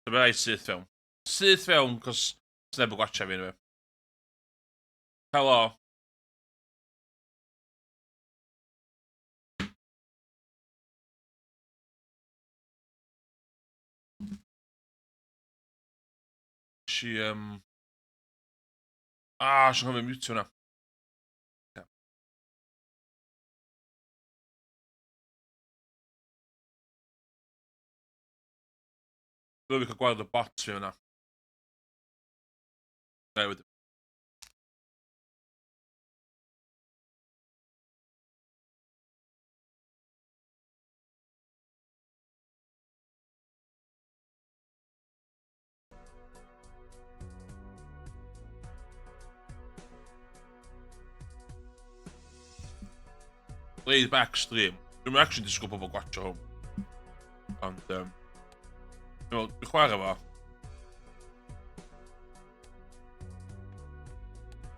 So byddai syth fewn. Syth fewn, cos neb yn gwachio fi anyway. Helo. Si'n gofio mute hwnna. Dwi'n fi cael gweld y bot fi hwnna. Na, wedyn. Laid back stream. Dwi'n actually disgwyl pobl gwachio hwn. Ond, dwi'n chwarae fo.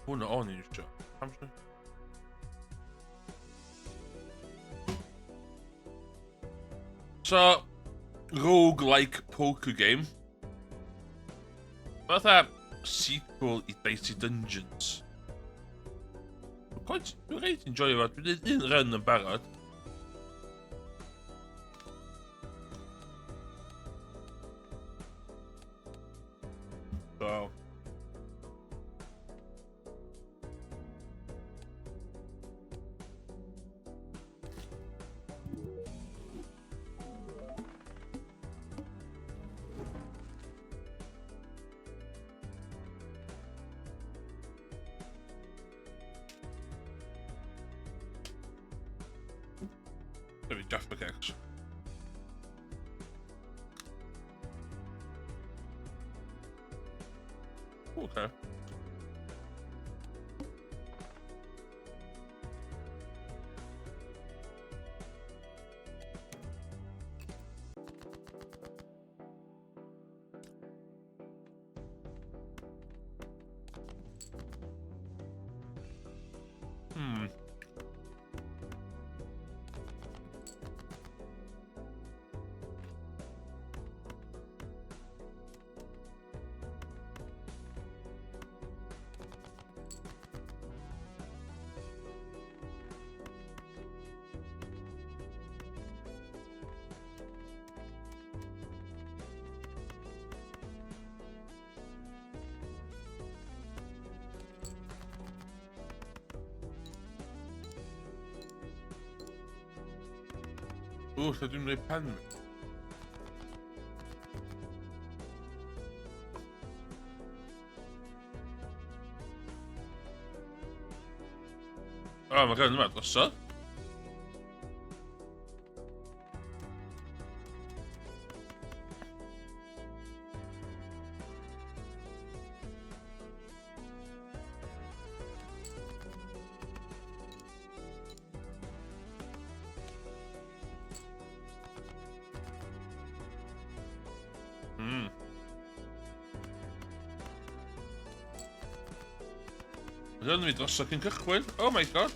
Hwna o'n i'n ysio. Pam sy'n? So, roguelike poker game. Fatha sequel i Dicey Dungeons. Dwi'n reit enjoy fo. Dwi'n dweud un run yn barod. So. Maybe Jeff McX. Okay. Lle dwi'n gwneud pen mi. O, mae gen yma drosodd. Mae gen i drosodd cyn cychwyn. Oh my god.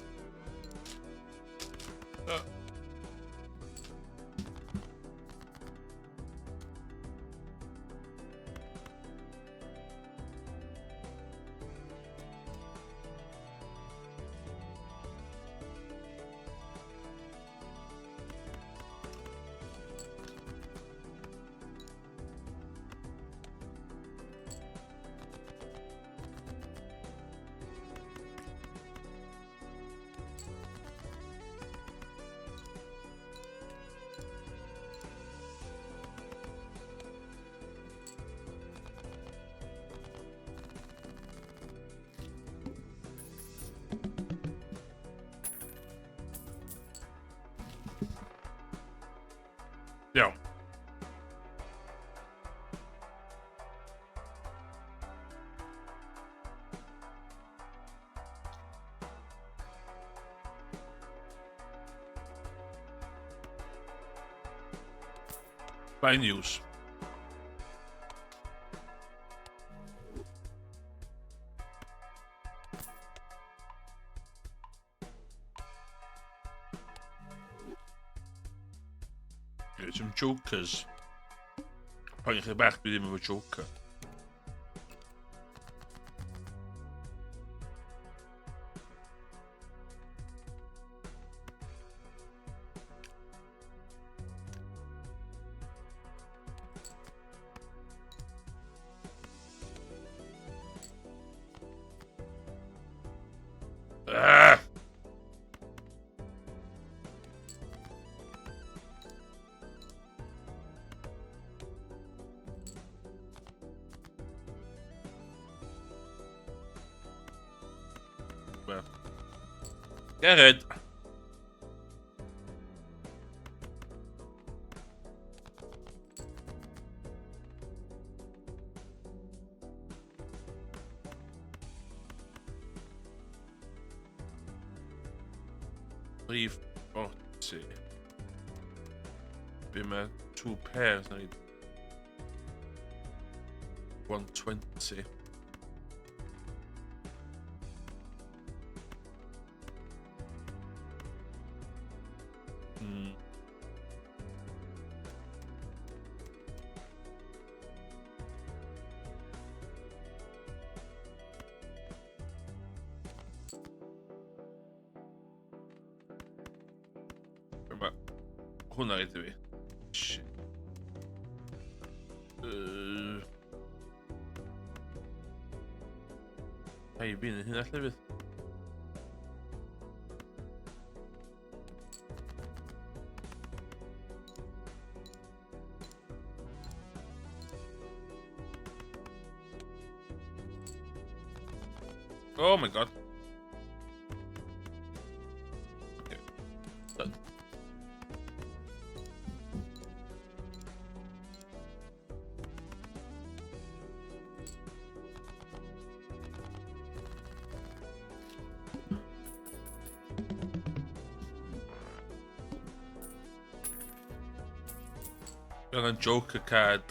Iawn. By news. Some jokers. Apparently back with him with a Joker. Ah! Well, get it. Leave 40. Be my 2 pairs, I need 120. But who knows anyway? Shit. Har you been in that livet? Oh my god. Okay. Done. Got a Joker card.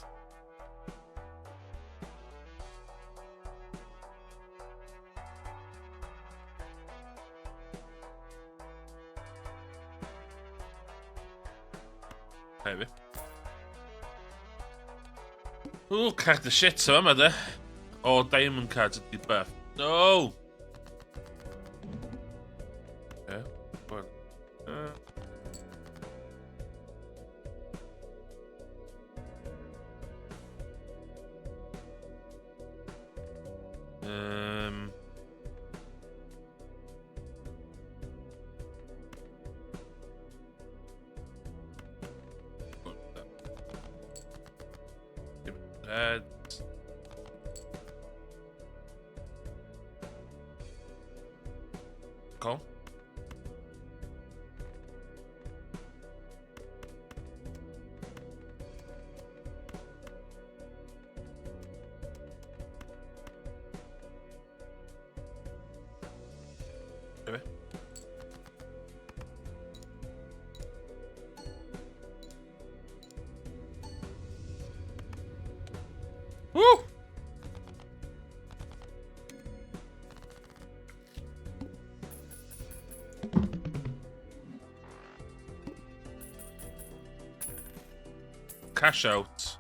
Maybe. Ooh, card the shit, so am I there? Oh, diamond cards at the birth. No! Yeah, what? That's cool. Okay. Woo! Cash out.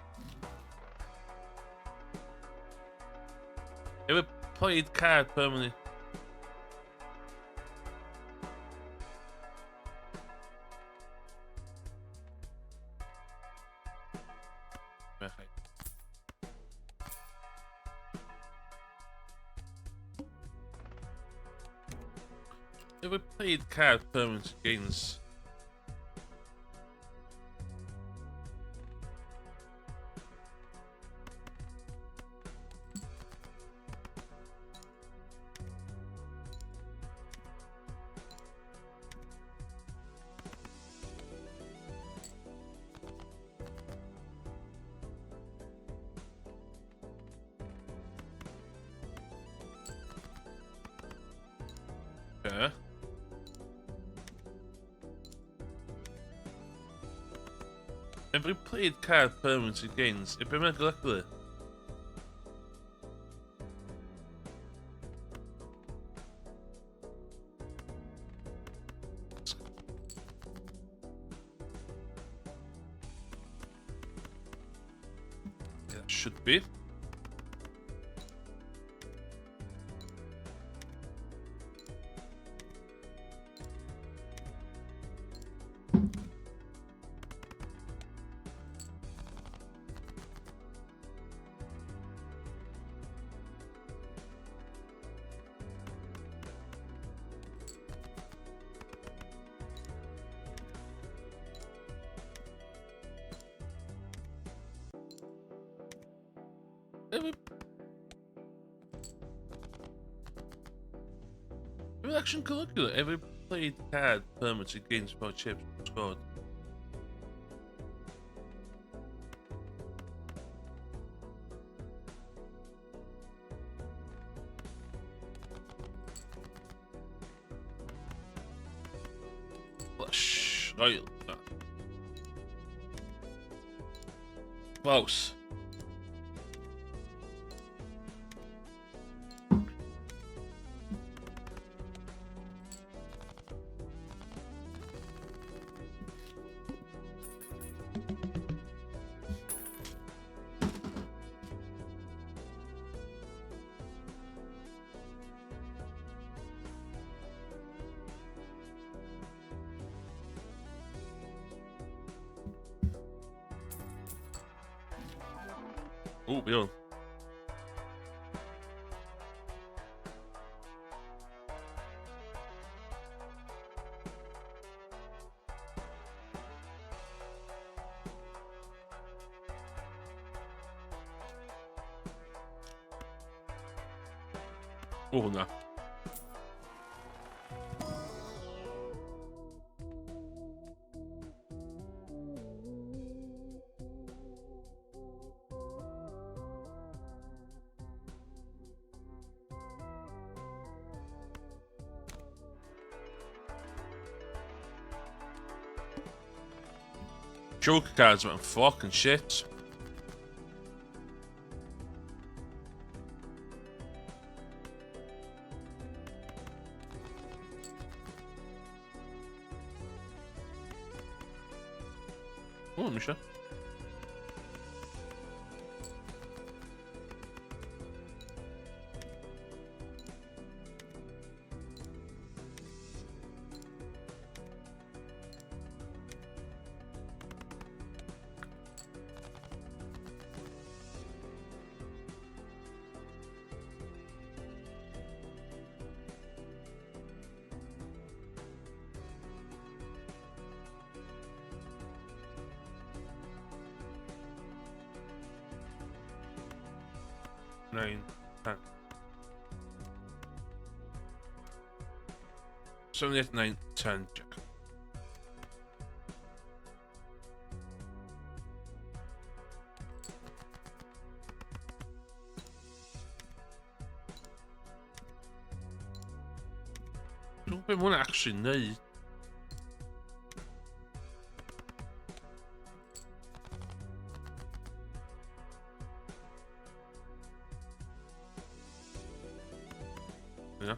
Ever played card permanently? Okay. Ever played card permanent games? Okay. Ever played card permanent games? If I'm luckily. that should be. Action calculator. Every played card permits against 4 chips scored. Flush. Right. Close. Oh, beyond. Oh, no. Joker cards went fucking shit. Oh, Misha. Nine, 10. 7, 8, 9, 10. Check. Don't be one actually need. Yeah.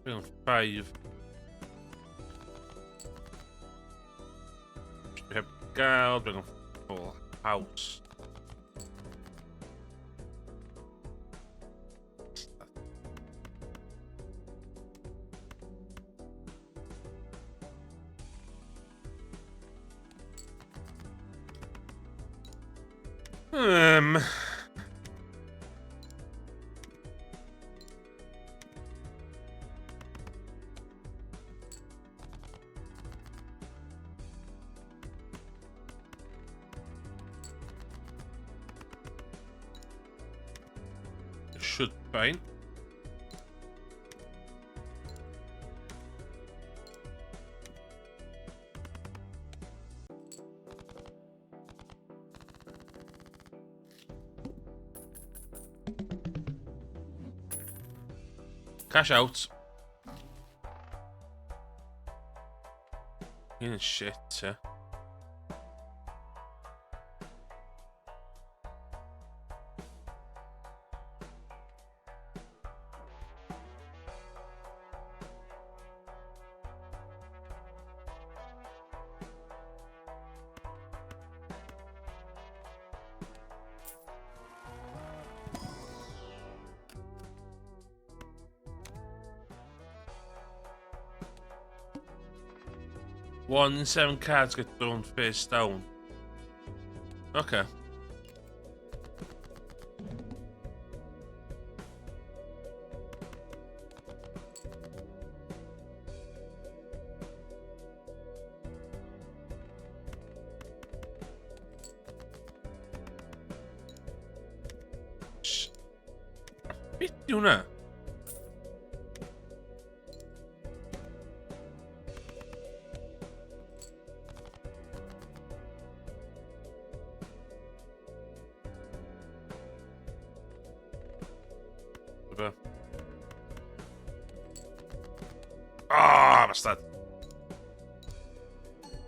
Bring on 5. We have Gal, bring on full house. Um. Should be fine. Cash out. In shit, yeah. 1 in 7 cards get drawn face down. Okay. Beth yw hwnna? Ah, bastard.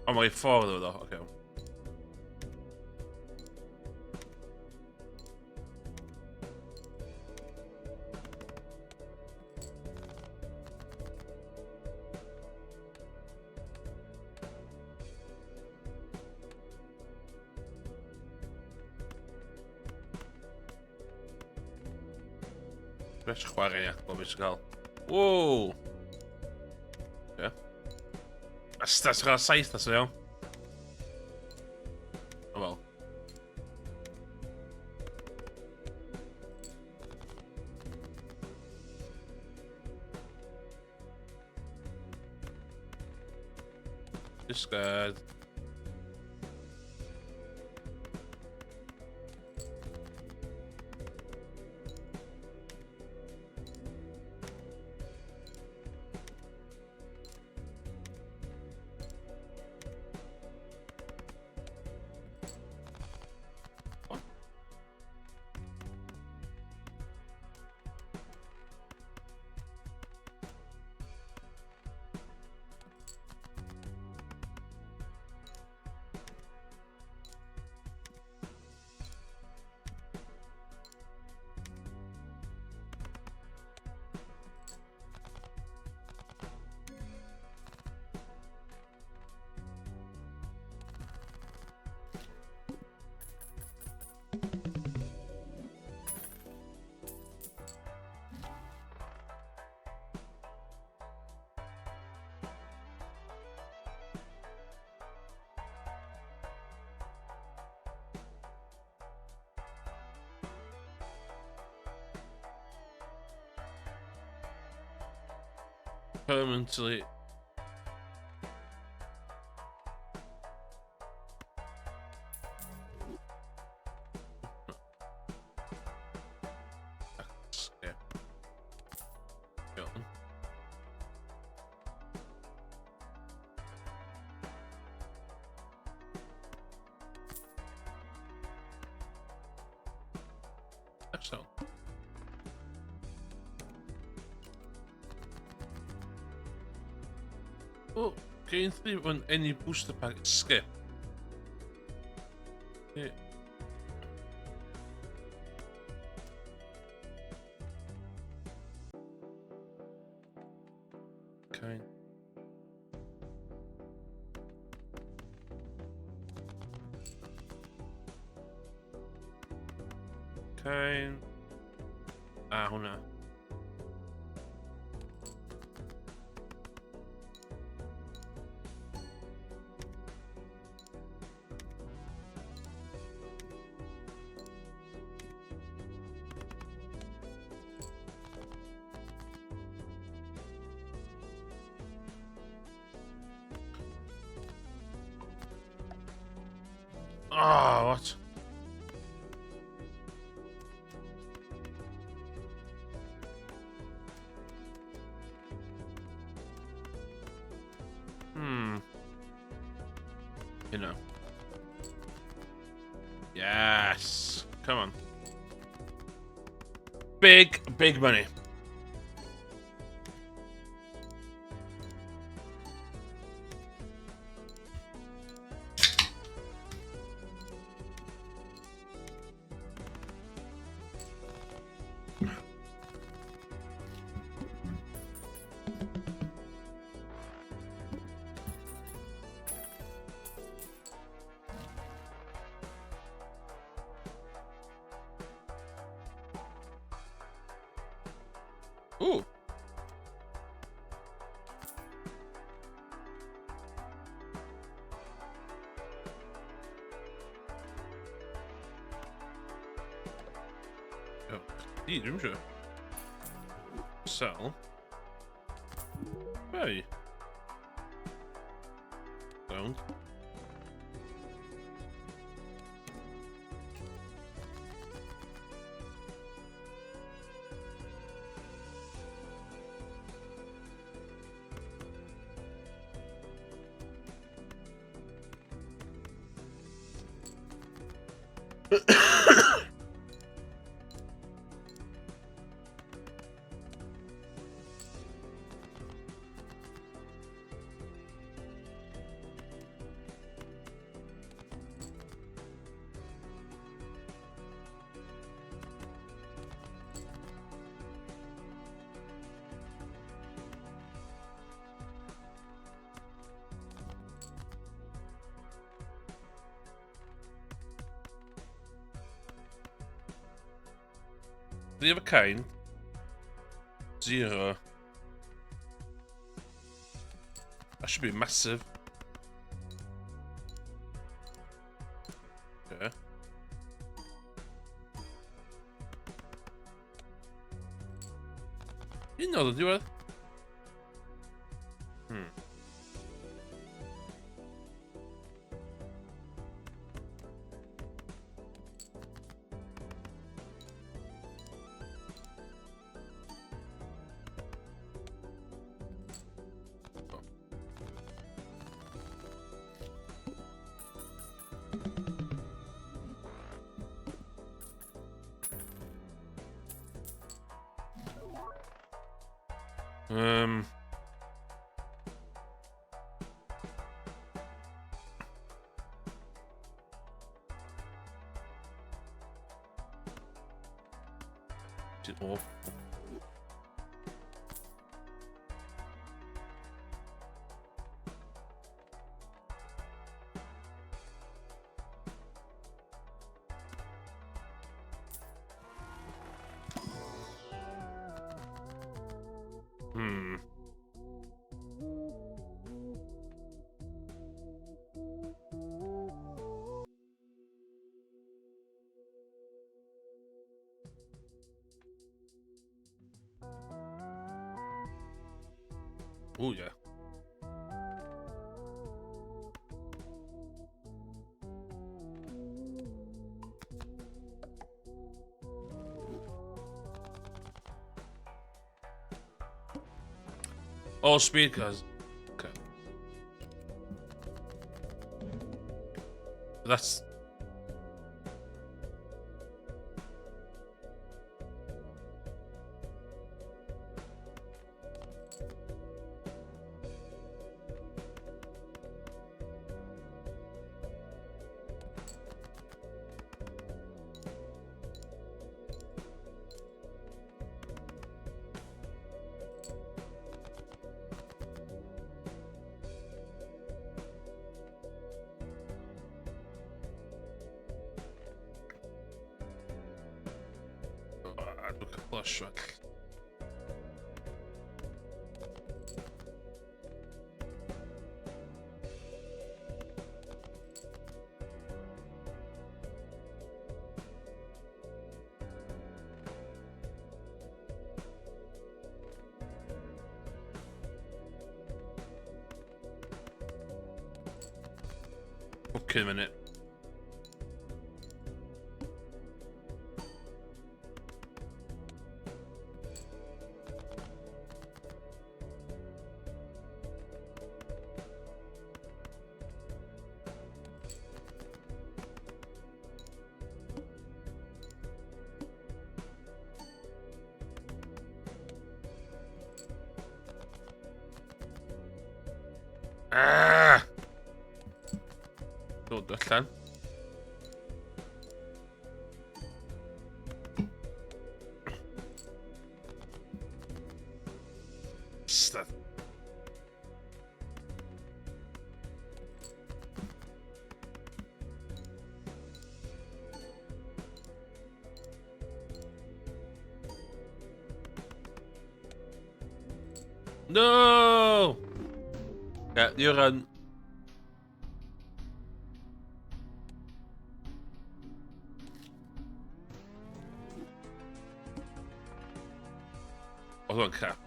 Oh, mae ffordd o ddo, oce. Beth chwarae ia, o beth sy'n cael. Wow! Oce. Bastard, sy'n cael 7 as o iawn. O wel. Discard. Permanently. Okay. Go on. Excellent. Oh, gain 3 when any booster pack is skip. Yeah. Okay. Okay. Ah, hwnna. Ah, what? You know. Yes. Come on. Big, big money. Değil mi? Sell. Hey. Don't. The other kind. 0. That should be massive. Okay. You know the do it. Awful. Oh yeah. Oh, speakers. Okay. That's. Look at flush. Okay, a minute. Ah! Dod allan. Stad. No! Yeah, you're on. Oedd o'n cap.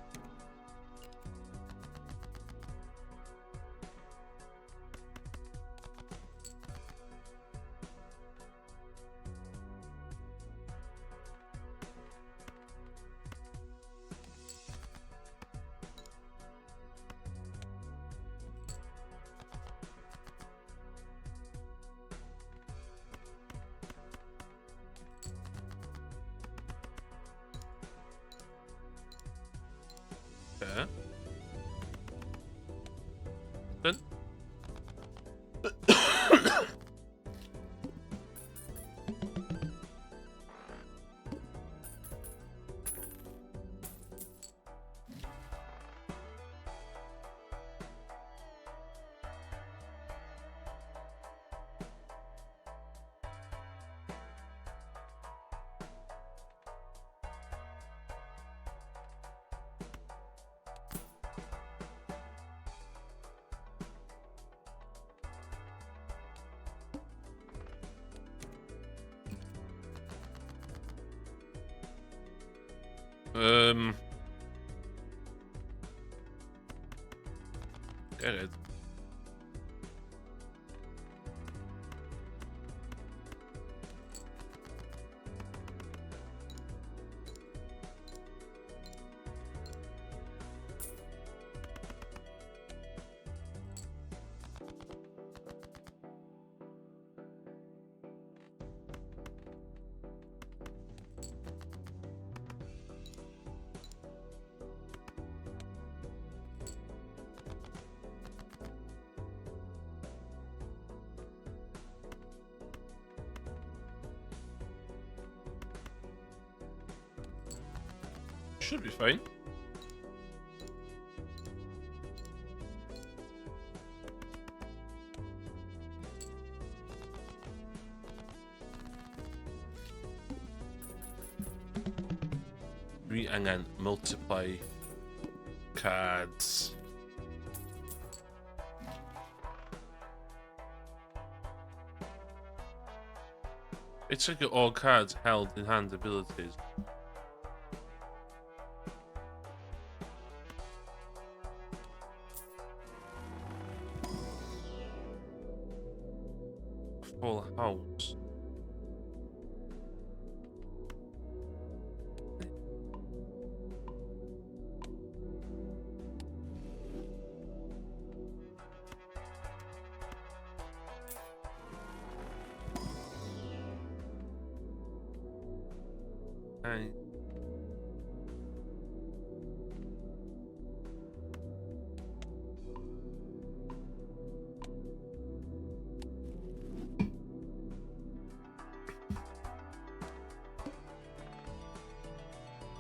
Okay. Done. Get it. Should be fine. And then multiply cards. It's like all cards held in hand abilities. Full house. And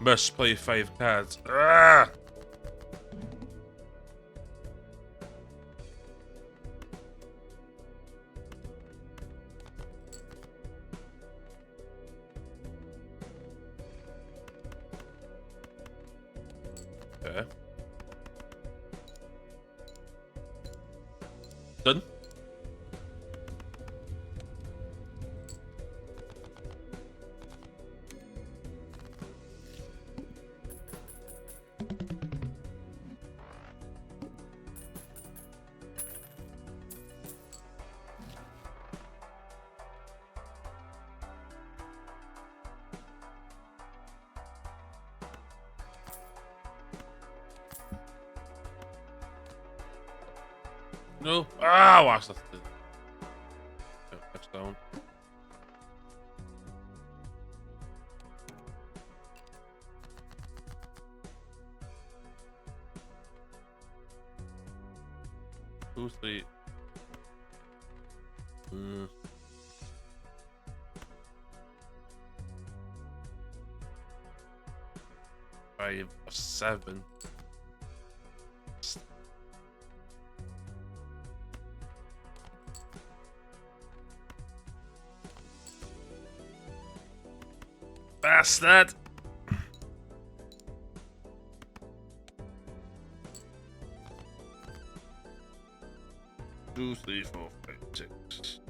must play 5 cards. Ah! Okay. Done. No. Ah, watch that. Touchdown. Two, three. 5 or 7. Bastard! 2, 3, 4, 5, 6.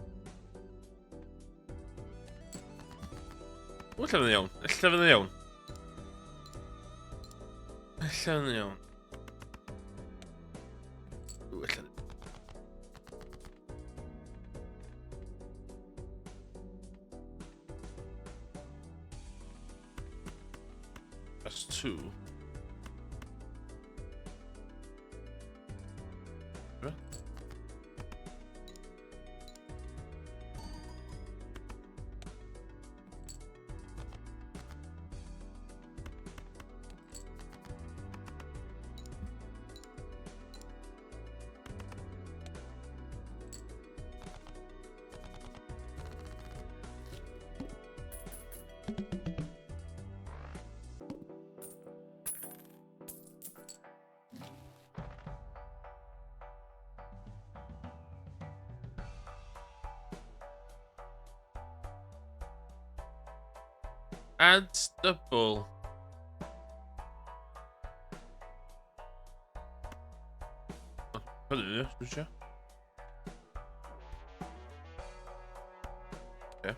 What's yn iawn? Ella fydd yn iawn. Allan iawn. Allan. That's 2. Right. Add the bull. Hello, Lucia. Okay.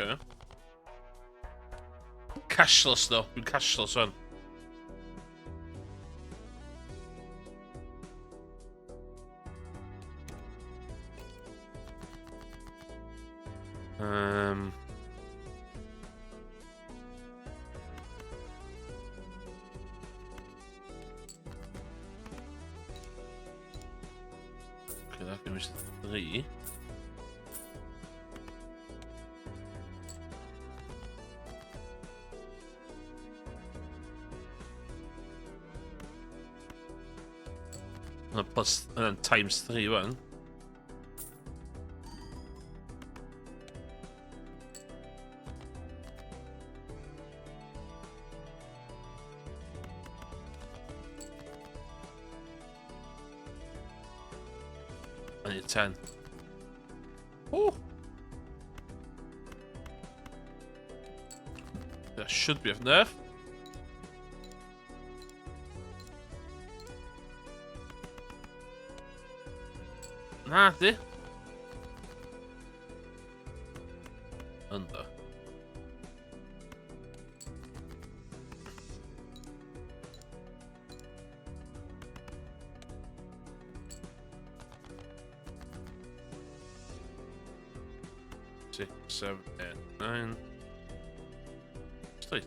Okay. Cashless though. Do cashless one. Okay, that gives me 3. Plus, and then times 3 one. I need 10. Oh! That should be enough. Nah, det. Under. Six, 7, 8, 9. Straight.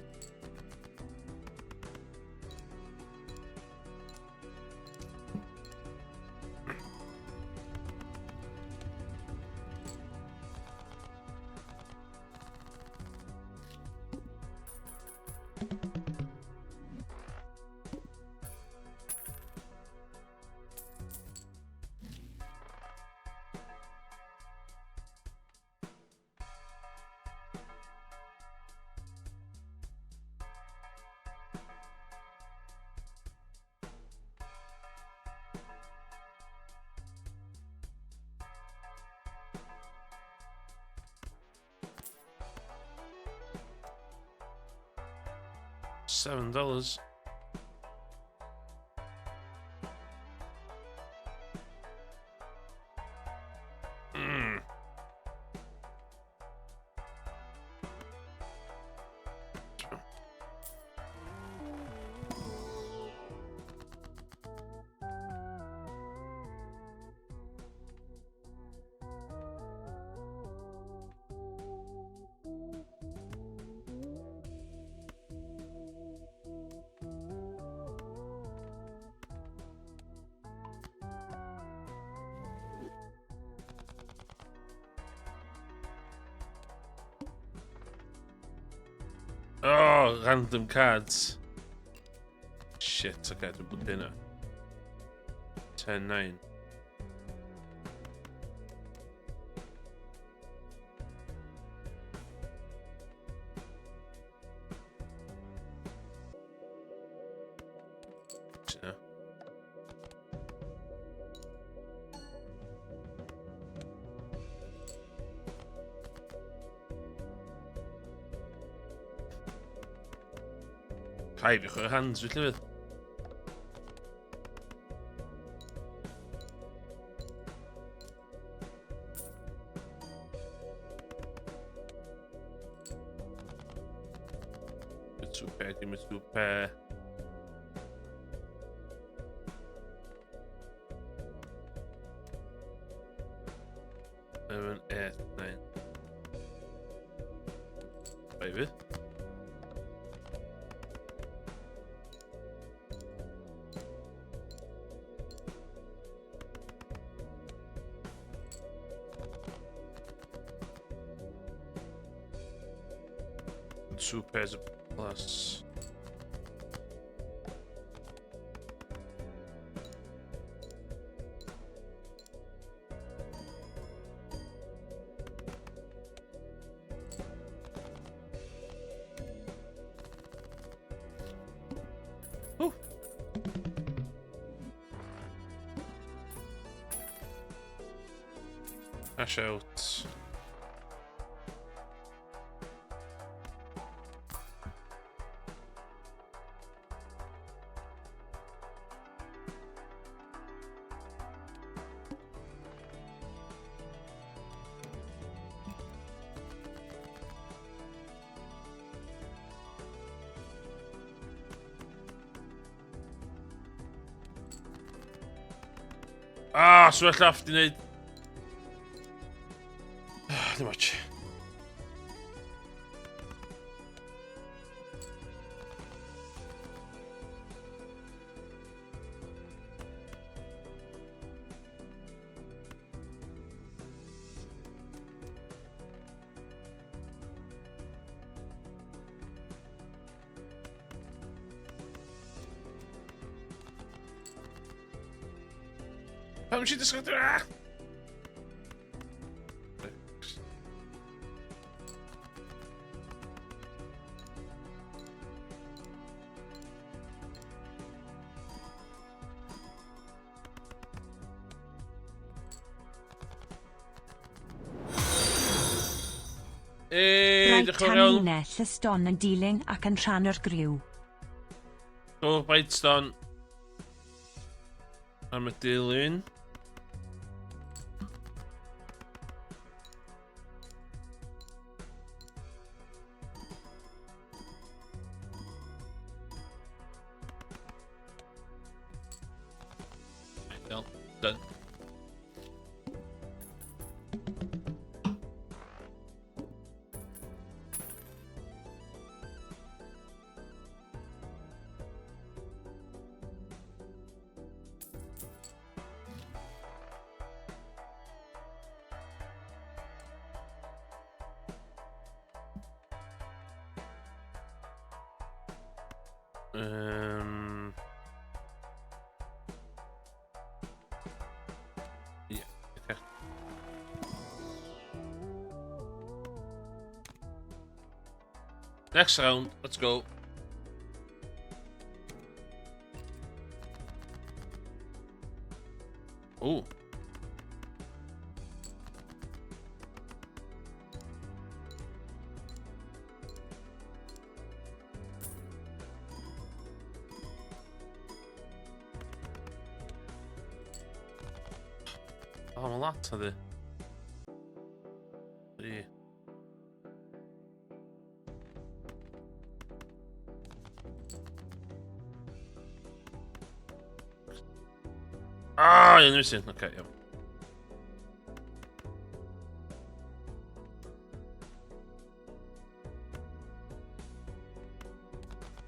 $7. Oh, random cards. Shit, okay, I put dinner. 10, 9. Yeah. Heibioch ar hands, dwi'n llyfydd. Dim y super. 7, 8, 9. Maybe. Two pairs of plus. Ooh. Cash out. Ah, so well off di wneud. Dim much. Pam si ddysgu dra? Rhaid tanlinell y ston yn dilyn ac yn rhan o'r griw. So, baid ston. Am y dilyn. Done. Yeah, okay. Next round, let's go. Oh. Oh, mae lot o ddi. Ah, yeah, interesting. Okay, yeah.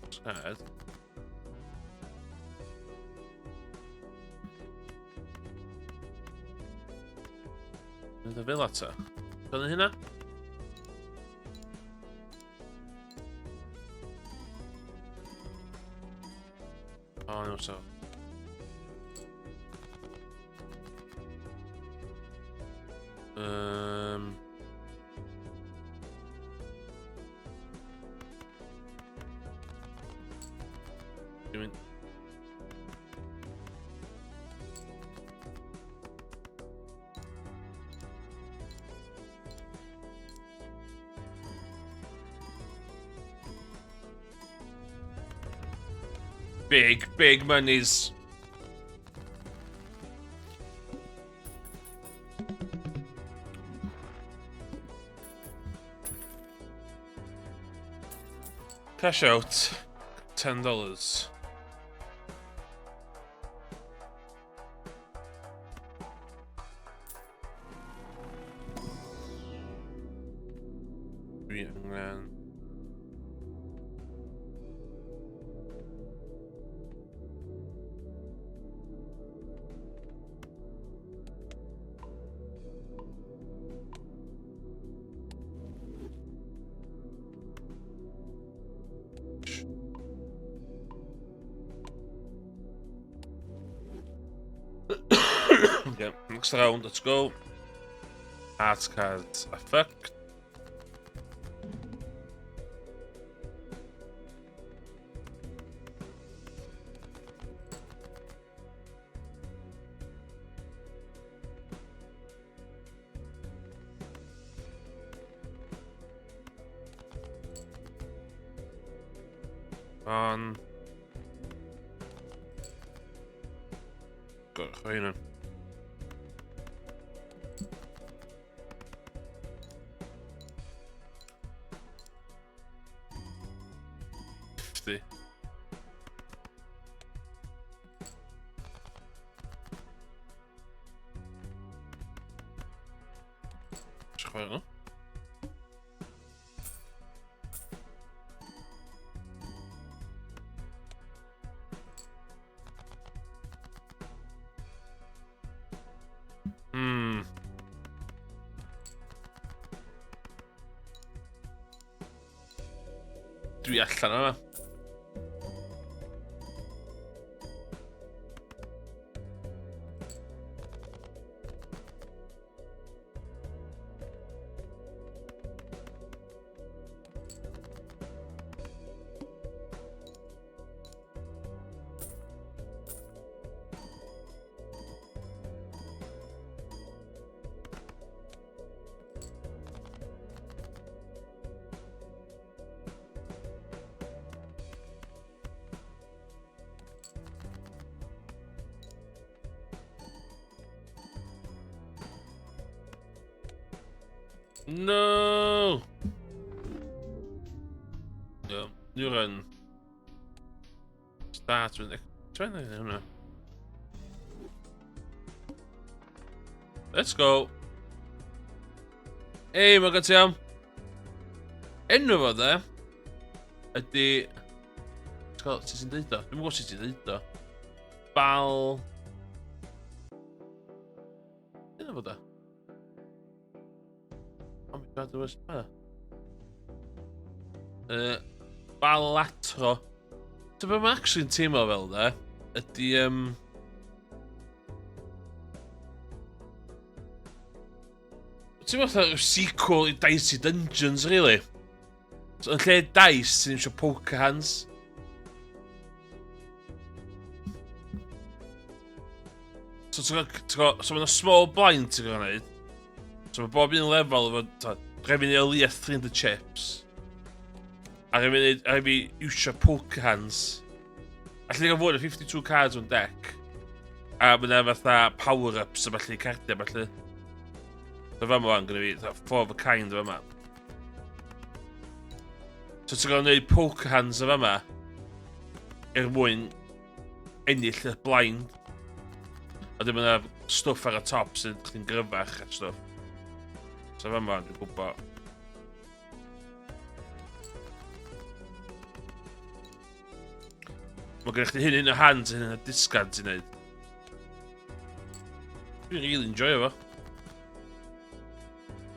Sad. The villa ta. Kan hynna? Oh, no, so. You mean? Big monies. Cash out. $10. And then okay, next round, let's go. Art cards effect. On. Got it right. Chwarae. Dwi allan yma. No. Yeah, new run. Start with 20. I don't know. Let's go. Hey, mae gan ti am. Enw fo dde ydy... Sut ti'n deud o? Dwi'n gwybod sut ti'n deud o. Bal... Enw fo dde? Oh my god, there was... Balatro. So be mae actually'n teimlo fel dde, ydy... Ti'n meddwl sequel i Dicey Dungeons, really? So, yn lle dice, ti'n eisiau poker hands. So, so mae'n small blind ti'n gwneud. So, mae bob un lefel efo, rhaid fi'n ei leia 300 chips. A rhaid fi iwsio poker hands. Allu gael fod 52 cards o'n deck. A mae'n fatha power-ups a falle cardiau, falle. So fa ma'n gyda fi, 4 of a kind o fama. So ti'n gael gwneud poker hands o fama mwyn ennill y blind. A dim yna stwff ar y top sy'n chi'n gryfach a stwff. So fa ma'n dwi'n gwybod. Mae gennych chi hyn yn y hands a hyn yn y discard ti'n neud. Dwi'n really enjoy fo.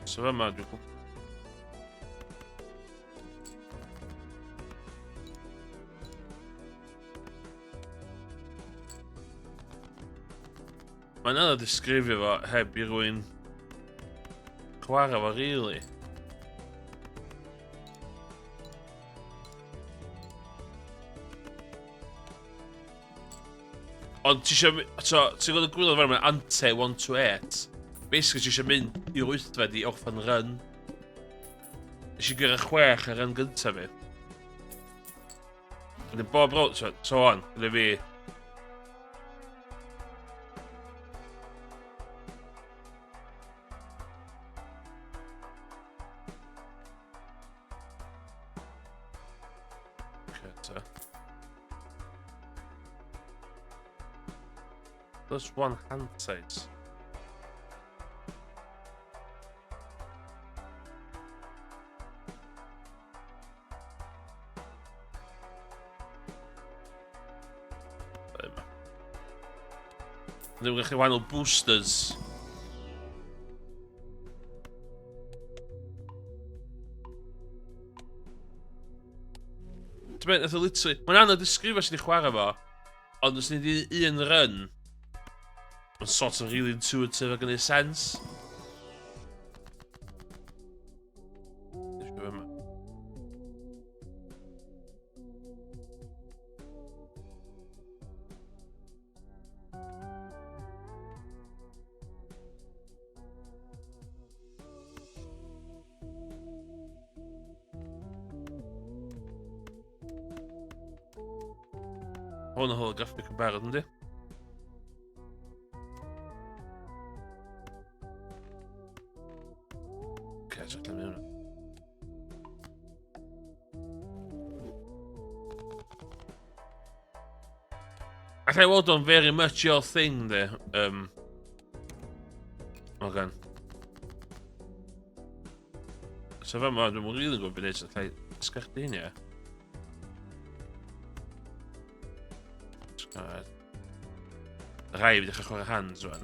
So fa ma'n dwi'n gwybod. Mae'n anodd disgrifio fo heb i rwy'n chwarae fo, really. Ond ti eisiau... So, ti'n gwybod y gwylio fel yma'n ante 1 to 8. Basically, ti eisiau mynd i'r wythfed i orffan run. Eisiau gyrra 6 ar run gyntaf fi. Wedyn bob rownd, so on, gyda fi. Plus one hand size. Then we're going to boosters. Ti'n meddwl, literally, mae'n anodd disgrifio sy'n ei chwarae fo, ond os ni di un run, mae'n sort of really intuitive ac yn ei sens. Hwn o holographic yn barod, ynddi? Okay, so glem i hwnna. I weld o'n very much your thing, de. Morgan. So fa ma, dwi'n mwyn rili gwybod beth eich lle sgardyn, ie. Rai fi ddechrau chwarae hands rwan.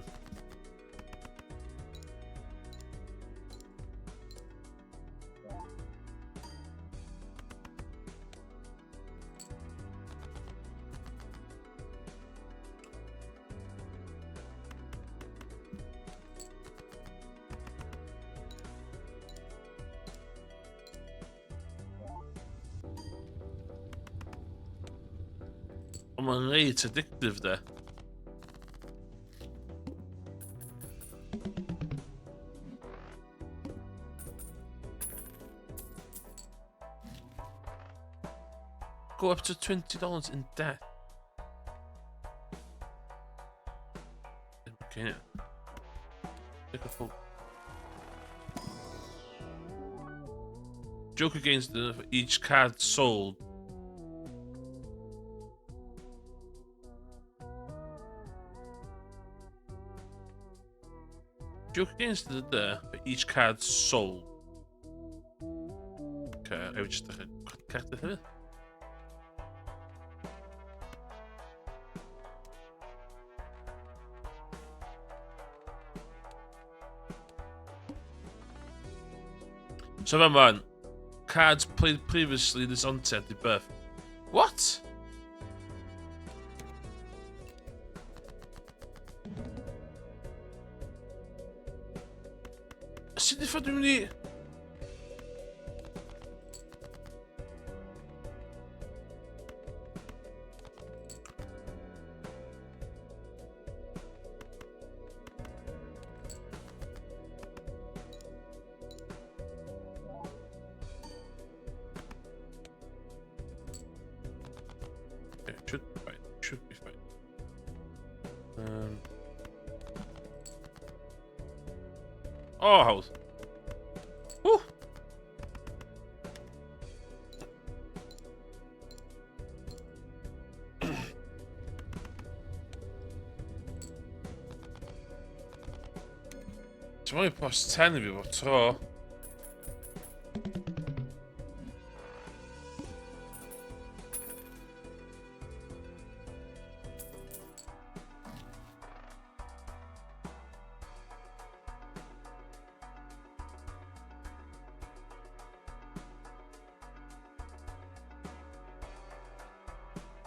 Ond mae'n reit addictive, de. Go up to $20 in debt. Okay. Take a full. Joke against for each card sold. Joke against the for each card sold. Okay, I would just card here. So man, cards played previously this onset the birth. What? Sut di ffod dwi'n mynd i... Should be fine. Oh, house. Woo! It's only past 10 of you, but tro.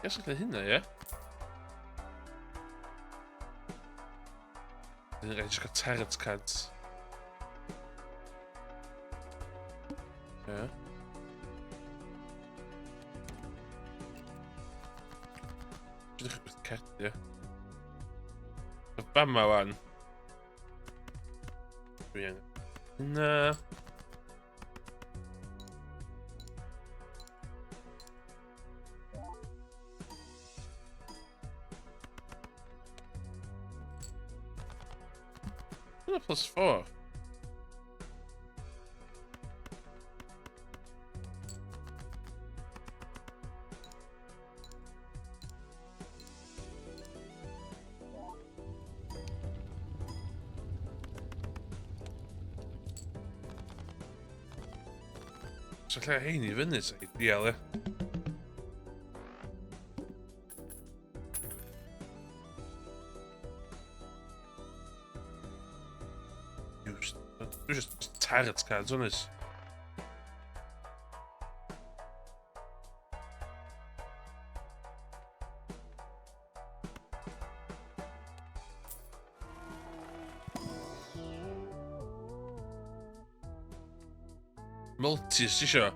Guess it's in there, yeah? I think I just got tarot cards. Yeah. Just look at the cat, yeah. The Bama one. Nah. a +4? Så lle hein I fyny, sa I dial, Just tarot cards on this. Multis, you sure?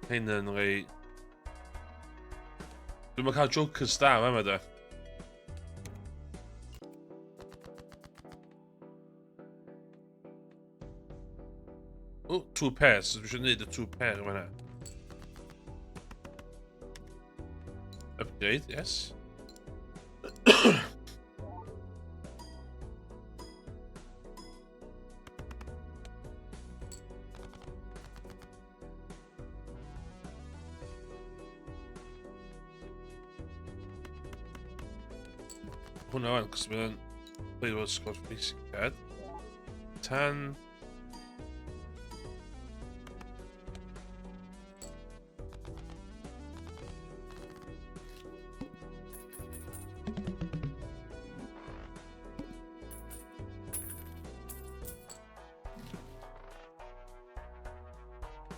Hyn yn rei... Dwi'n cael jokers da, yma da. Oh, 2 pairs. We should need the 2 pair yma. Upgrade, yes. Hwnna wan, cos mae'n dweud fod sgwrs basic card. 10.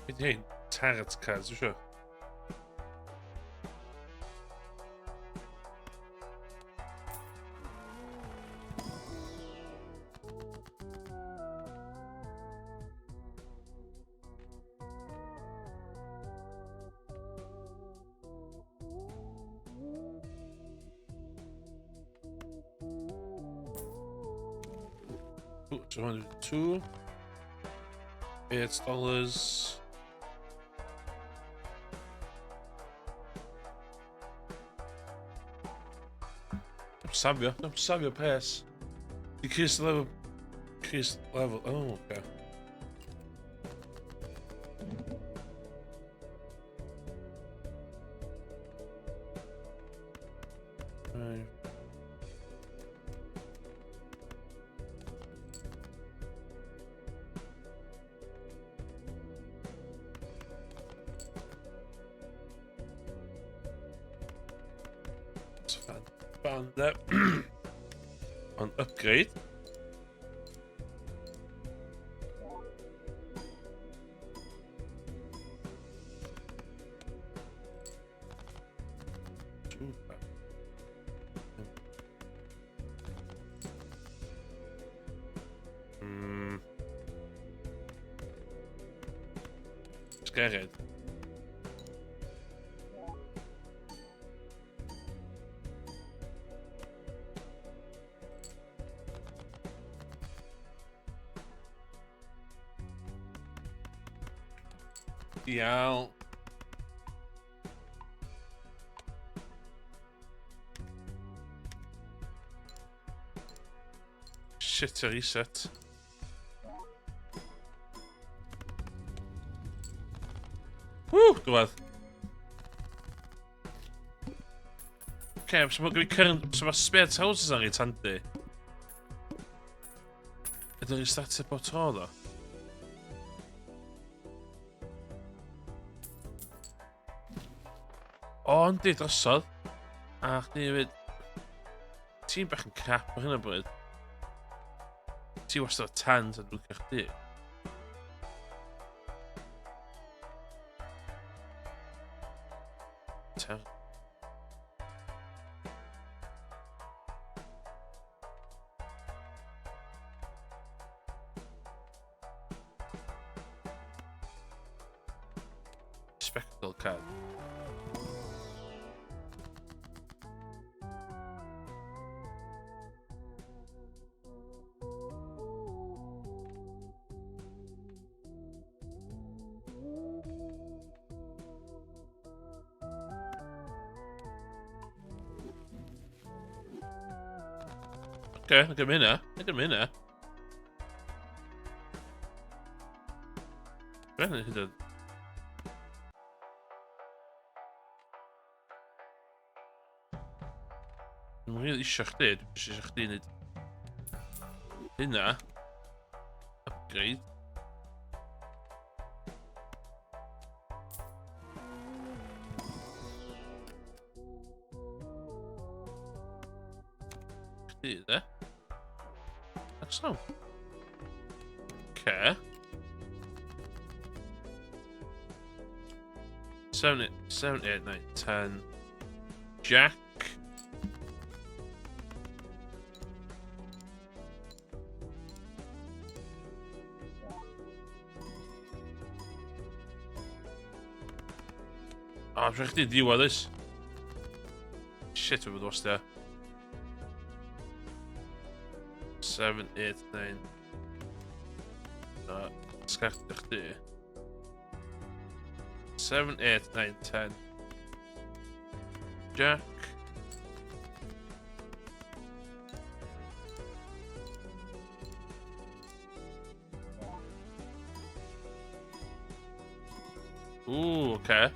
Beth hyn? Tarot cards, dwi'n siŵr. Ooh, 202. $8. I'm savio pass. Decrease the level. Increase level. Oh, okay. Right. Found that on upgrade. Scared. Yeah. Shit, a reset. Woo, diwedd. Okay, so mae current, so mae spared houses ar ei tandy. Ydyn ni'n startio bod to, ddo? O, yndi, drosodd. A chdi hefyd... Ti'n bach yn crap ar hyn o bryd. Ti wastad o 10 sy'n dwi'n cael chdi. Ter. Spectacle card. Oce, na gym hynna. Na gym hynna. Bren yn hyd yn... Dwi'n rili isio chdi, dwi'n isio chdi wneud... Hynna. Upgrade. Chdi, de? Excellent. Okay. 7, 8, 9, 10. Jack. Oh, I'm trying to deal with this. Shit, we lost there. 7, 8, 9. Schacht er 7, 8, 9, 10. Jack. Ooh, okay.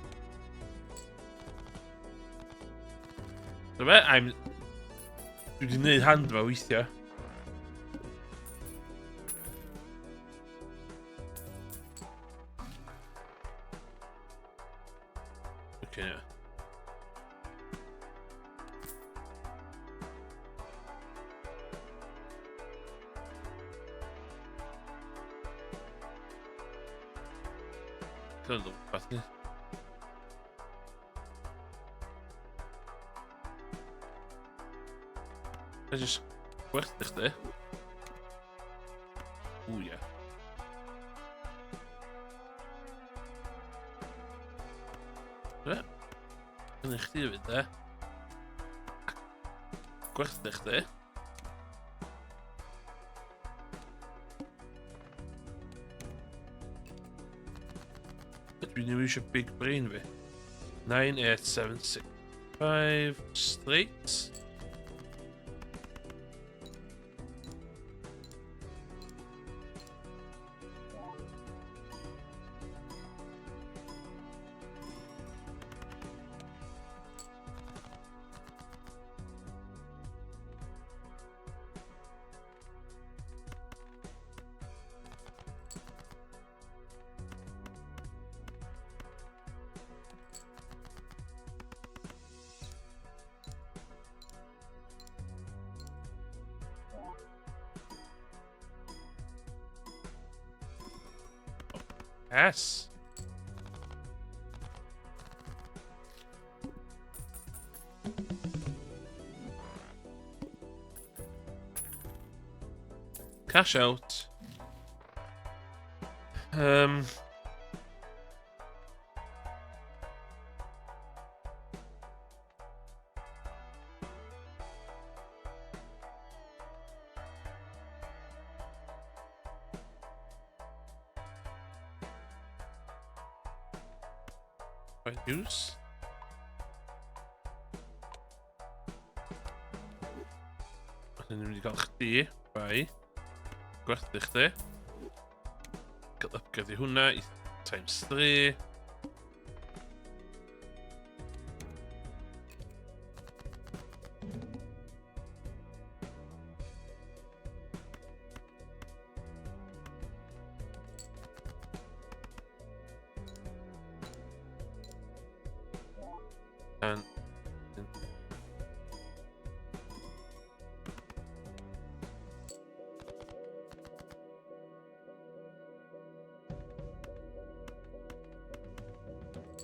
So I'm... Dwi wedi gwneud hand fo weithiau. Okay, yeah. Kind of look better. It's just worth it. Ooh, yeah. Ja. En dan hier weer daar. Kort dicht, hè? We nu use your big brain way. 9, 8, 7, 6, 5 straight. Yes. Cash out. Use. En nu kan chdi bij gwerthu chdi. Gael upgrade hwnna I times 3. En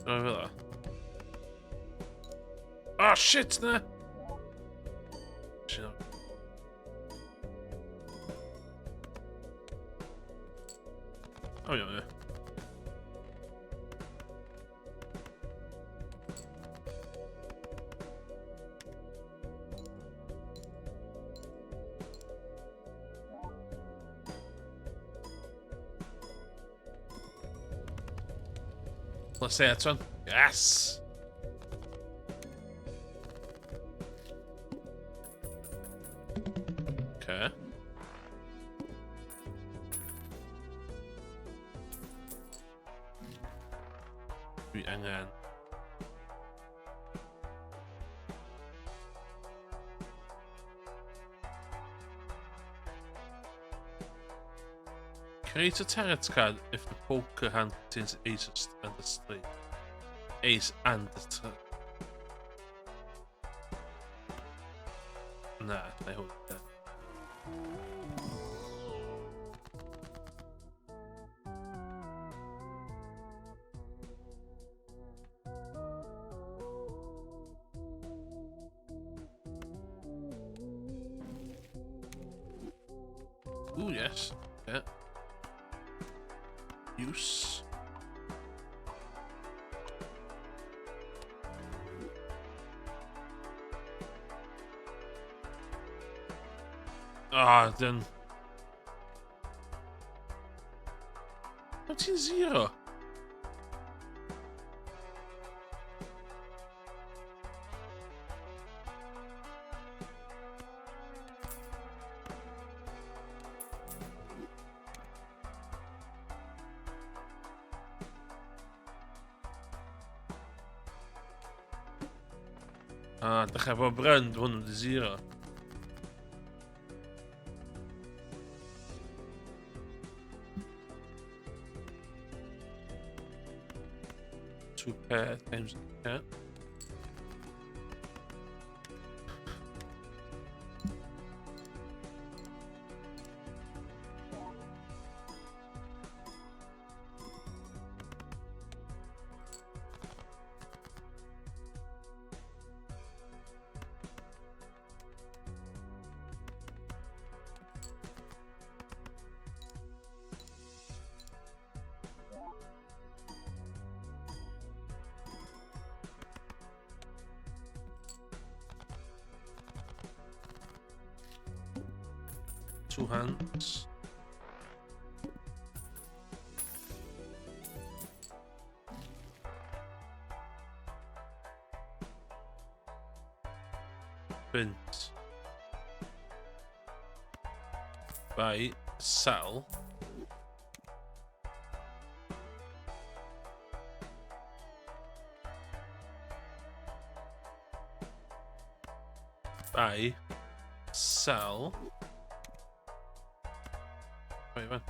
oh, oh shit, ne? Shit. Oh ja, ja. Let's say that's one. Yes. Dwi angen. Create a tarot card if the poker hand contains ace and a straight. Ace and a straight. Nah, I hold that. Ooh, yes. Yeah. Use. Ah, then. 19-0. Ah, dechrau efo brand hwn yn 0. Two pair times yeah. Two hands. Print. Buy. Sell. Buy. Sell. Wait, man.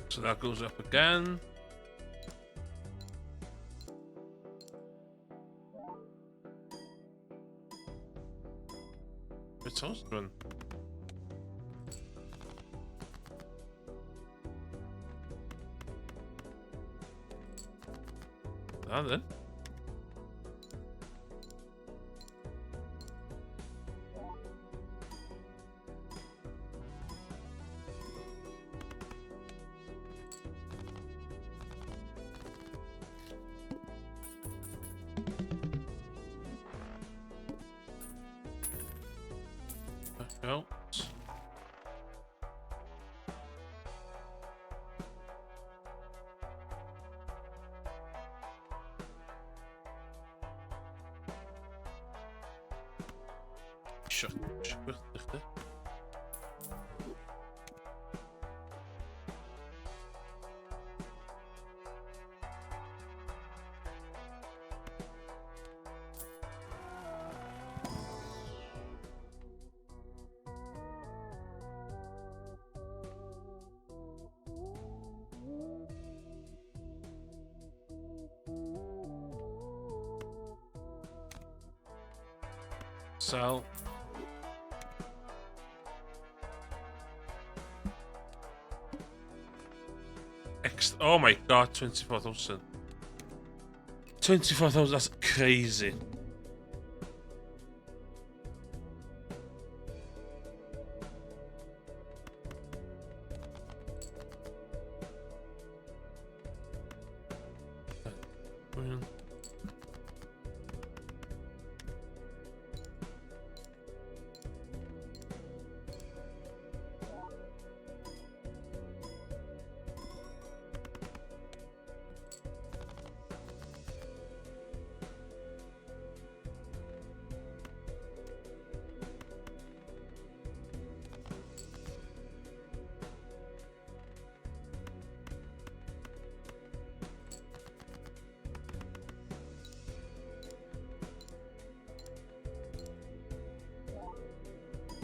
So that goes up again. It's husband. Ah, then. Out. Shut. Sell. Oh my god, 24,000. 24,000, that's crazy.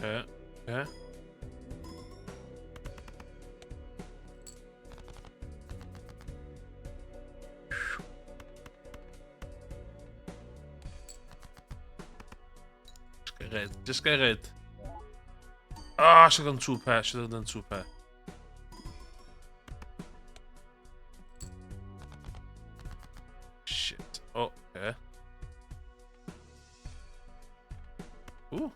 Yeah, yeah. Just get red. Just get red. Ah, I should have done 2 pair. Should have done 2 pair. Shit. Oh, okay. Ooh.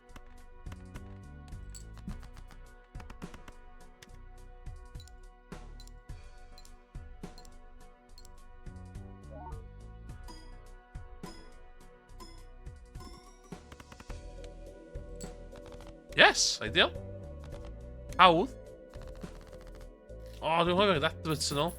Yes, ideal. Hawdd. O, dwi'n hoffi that bit yn ôl.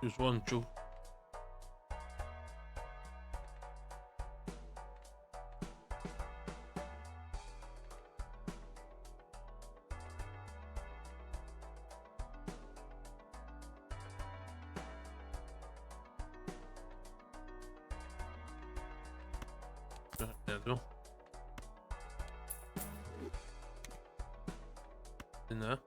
Use 1, 2. There we go. In there.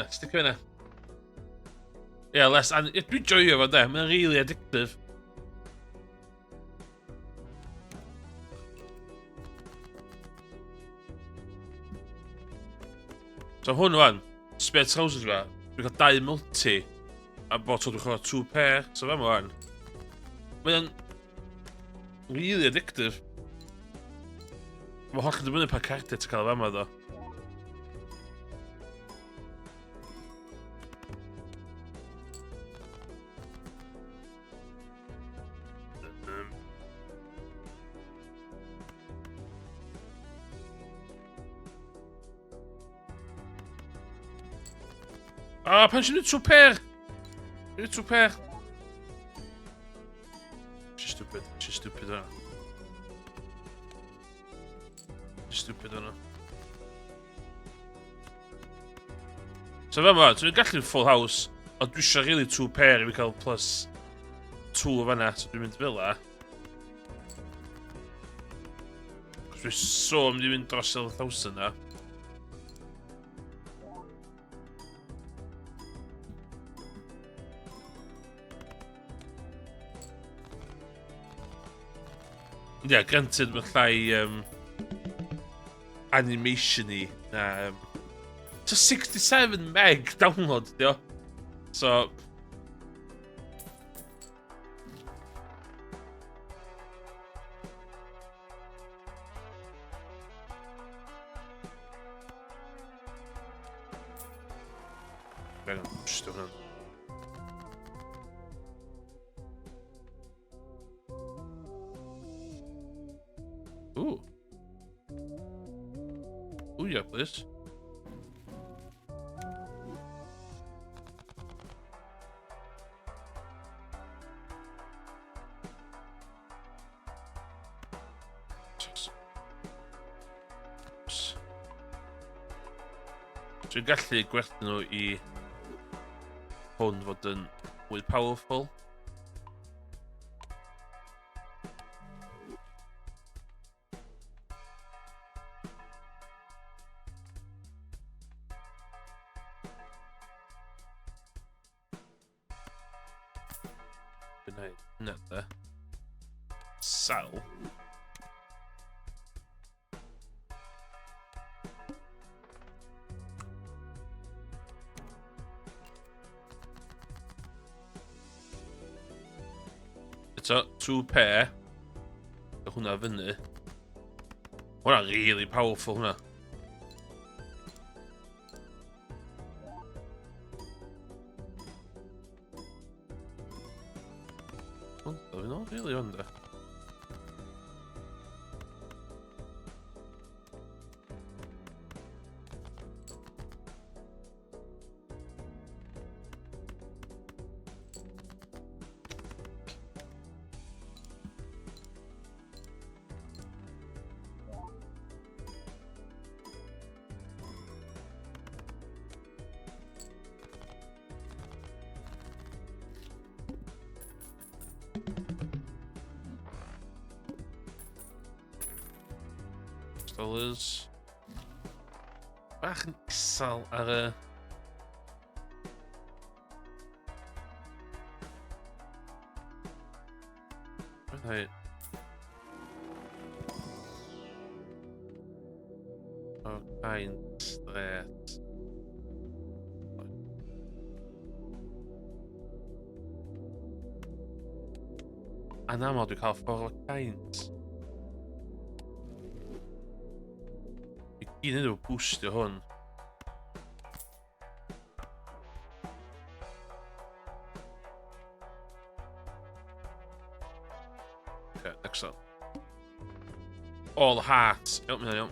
Stick yna. Yeah, less. And dwi'n joio fo de, mae'n really addictive. So hwn wan, spare trousers fa, dwi'n cael 2 multi, a bod dwi'n cael 2 pair, so fe wan. Mae'n really addictive. Mae'n holl yn dibynnu pa cardiau ti'n cael fe yma ddo. Ah, pan sy'n 2 pair! Dwi'n 2 pair! She's stupid. She's stupid hwnna. She's stupid hwnna. So fe ma, dwi'n gallu full house, ond dwi eisiau really 2 pair i fi cael plus 2 o fanna, so dwi'n mynd fel la. Dwi'n so mynd i fynd dros 1,000 na. Yeah, granted mae llai animation-y na... Just 67 meg download, dio. So... Hang on, just doing it. Ooh. Ooh, yeah, please. Dwi'n gallu gwerthu nhw I hwn fod yn mwy powerful. Good night. Net there. Sell. It's a 2 pair. Hwnna fyny. Hwnna really powerful hwnna. Not really under. Dollars. Bach yn isel ar y... Right. Oh, kind straight. Yn aml dwi'n cael ffordd o caint. I gyd nhw boostio hwn. Okay, excellent. All the hearts. Help me now.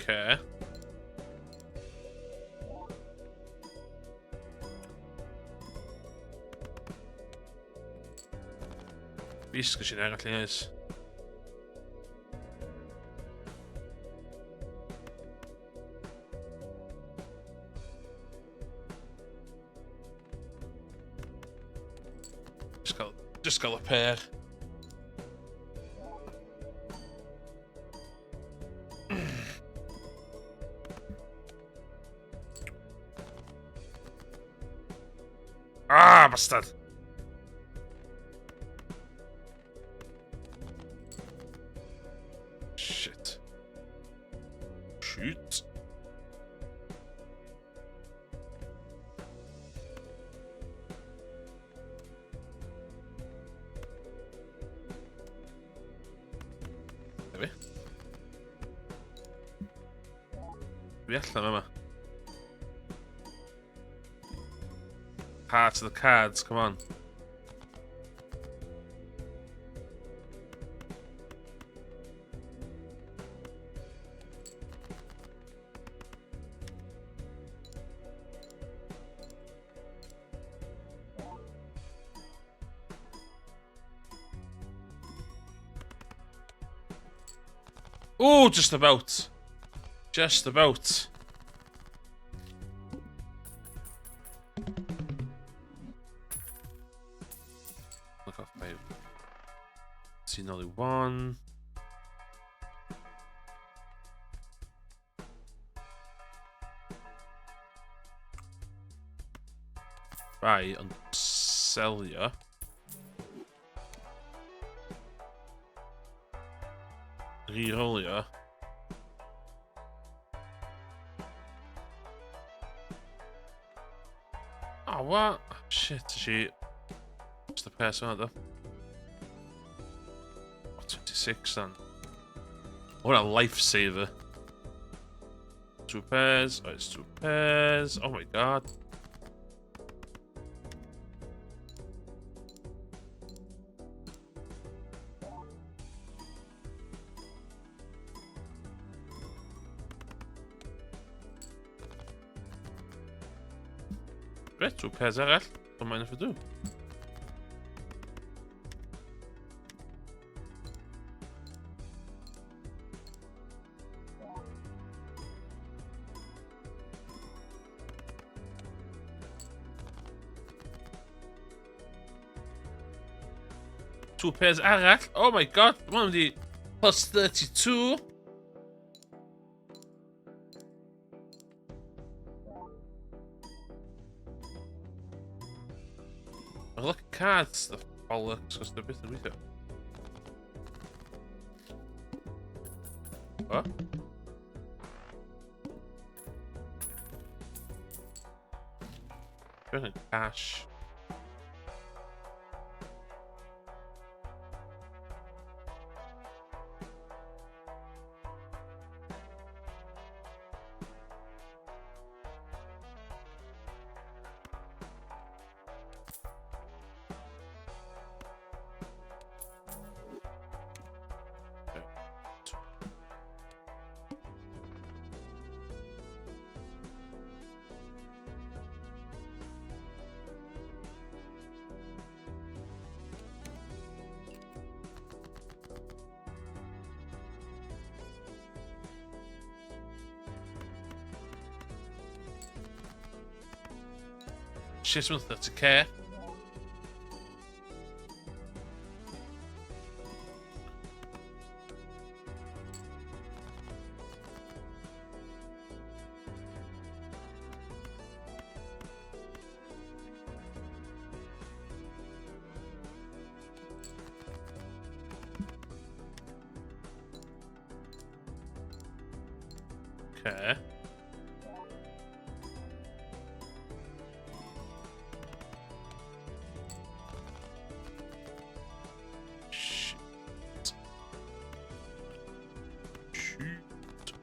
Okay. Visst ska jag egentligen ens. Just got a pair. Ah, bastard! Shit. Shoot. Maybe. Vi allan yma. Parts of the cards, come on. Oh, just about. Just about. Look off, babe. See only one. Right, and sell ya. Reroll ya. Oh, what? Shit, she. What's the person out there? Oh, 26 then. What a lifesaver. 2 pairs. Oh, it's 2 pairs. Oh my god. Reit, 2 pairs arall. Don't mind if I do. Two pairs arall. Oh my god, one of the plus 32. I look at cards, the bollocks, because they're a bit of weaker. What? Bring cash. Shipment 30k. Okay. Shit. Shoot.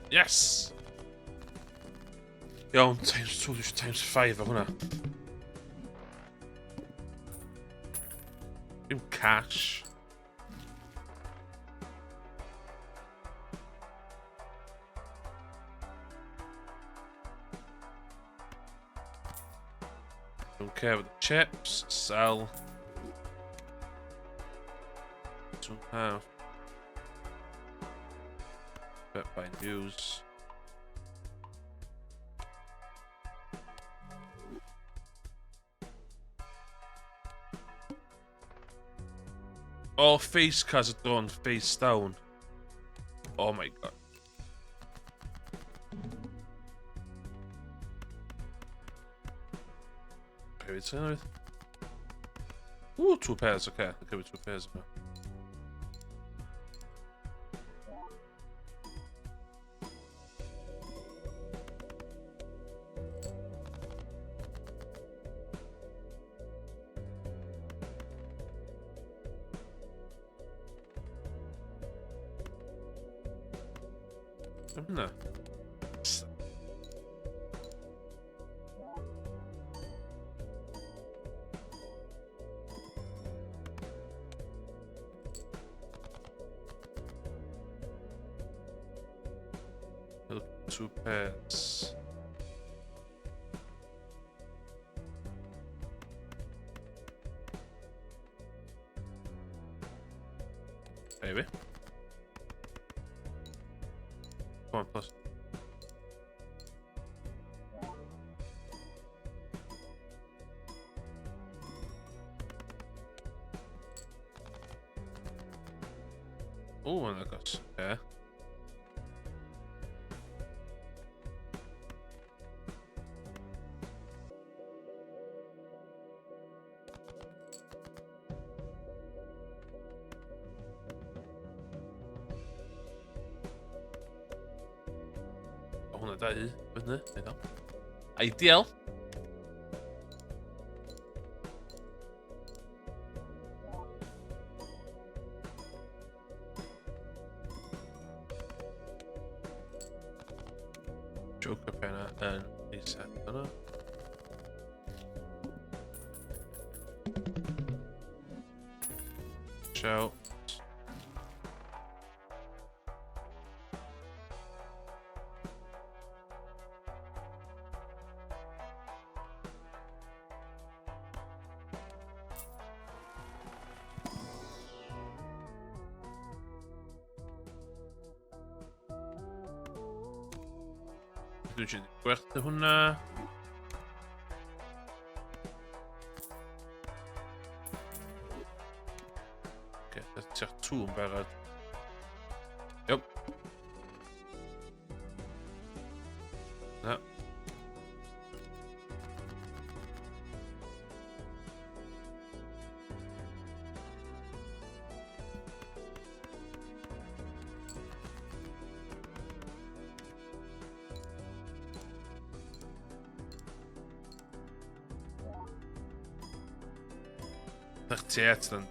Yes! Iawn, times 2 times 5 o hwnna. Dim cash. Don't care with the chips. Sell. 2.5. Bet by news. All face cards are done face down. Oh my god. Okay, it's another. Ooh, 2 pairs. Okay, I'll give it 2 pairs. No. Look, 2 pairs. Maybe. Come on, plus. Oh, and I got okay. Hwnna da i, fyny, iddo. Ideal. Joker penna yn Reset hwnna. Shout. Dwi'n siŵr gwerthu hwnna. Oce, tiach tŵn barod. Iop. Na. Echt dan.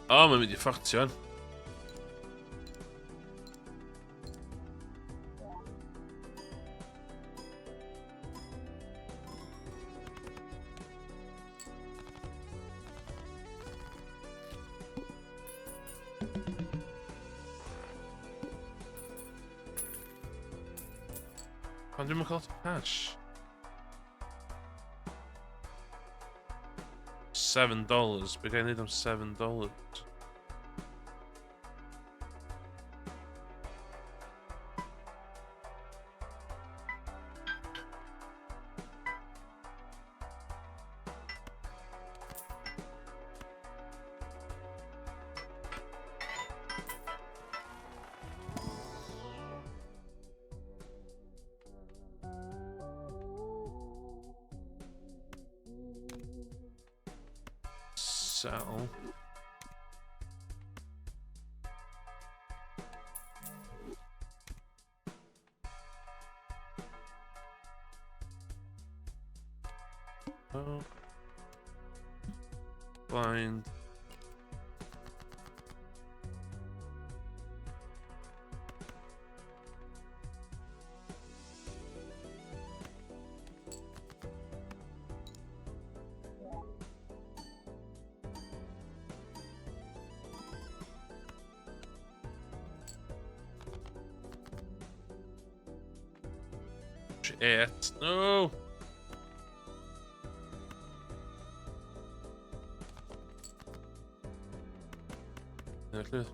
Oh, mae'n mynd i ffortio'n. Pan dwi'n cael cash? $7. Be gael ei wneud am $7? Sell. Oh. Blind. Shit. No. Nerede?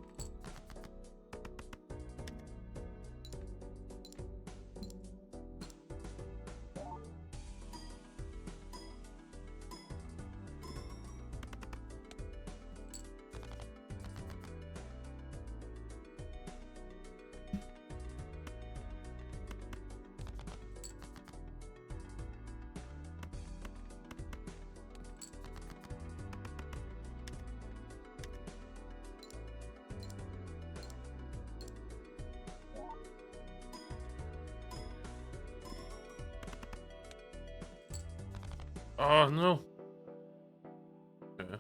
Oh no. Okay.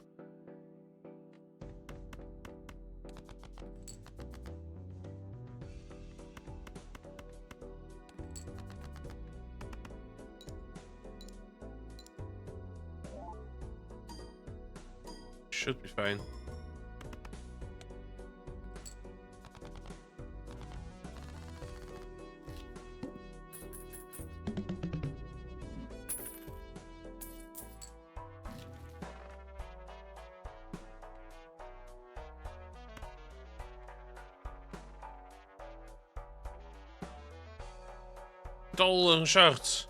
Should be fine. $1 shirt.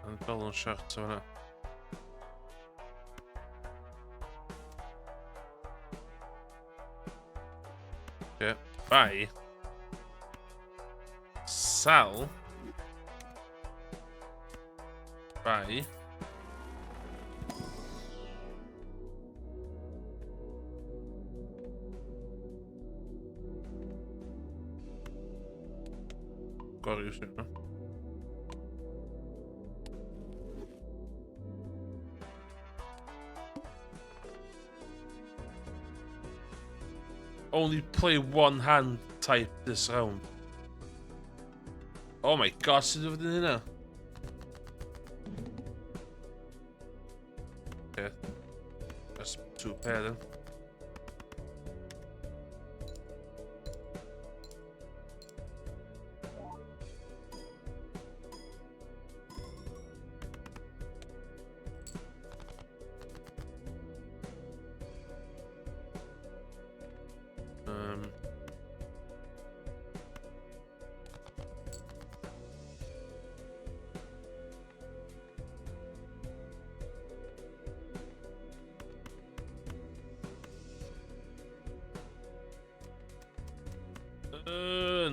And $1 shirt hwnna. Okay, buy. Sell. Buy. Gotta use it, no? only play one hand type this round. Oh my god, sydd wedi hynna? Okay. That's 2 pair then.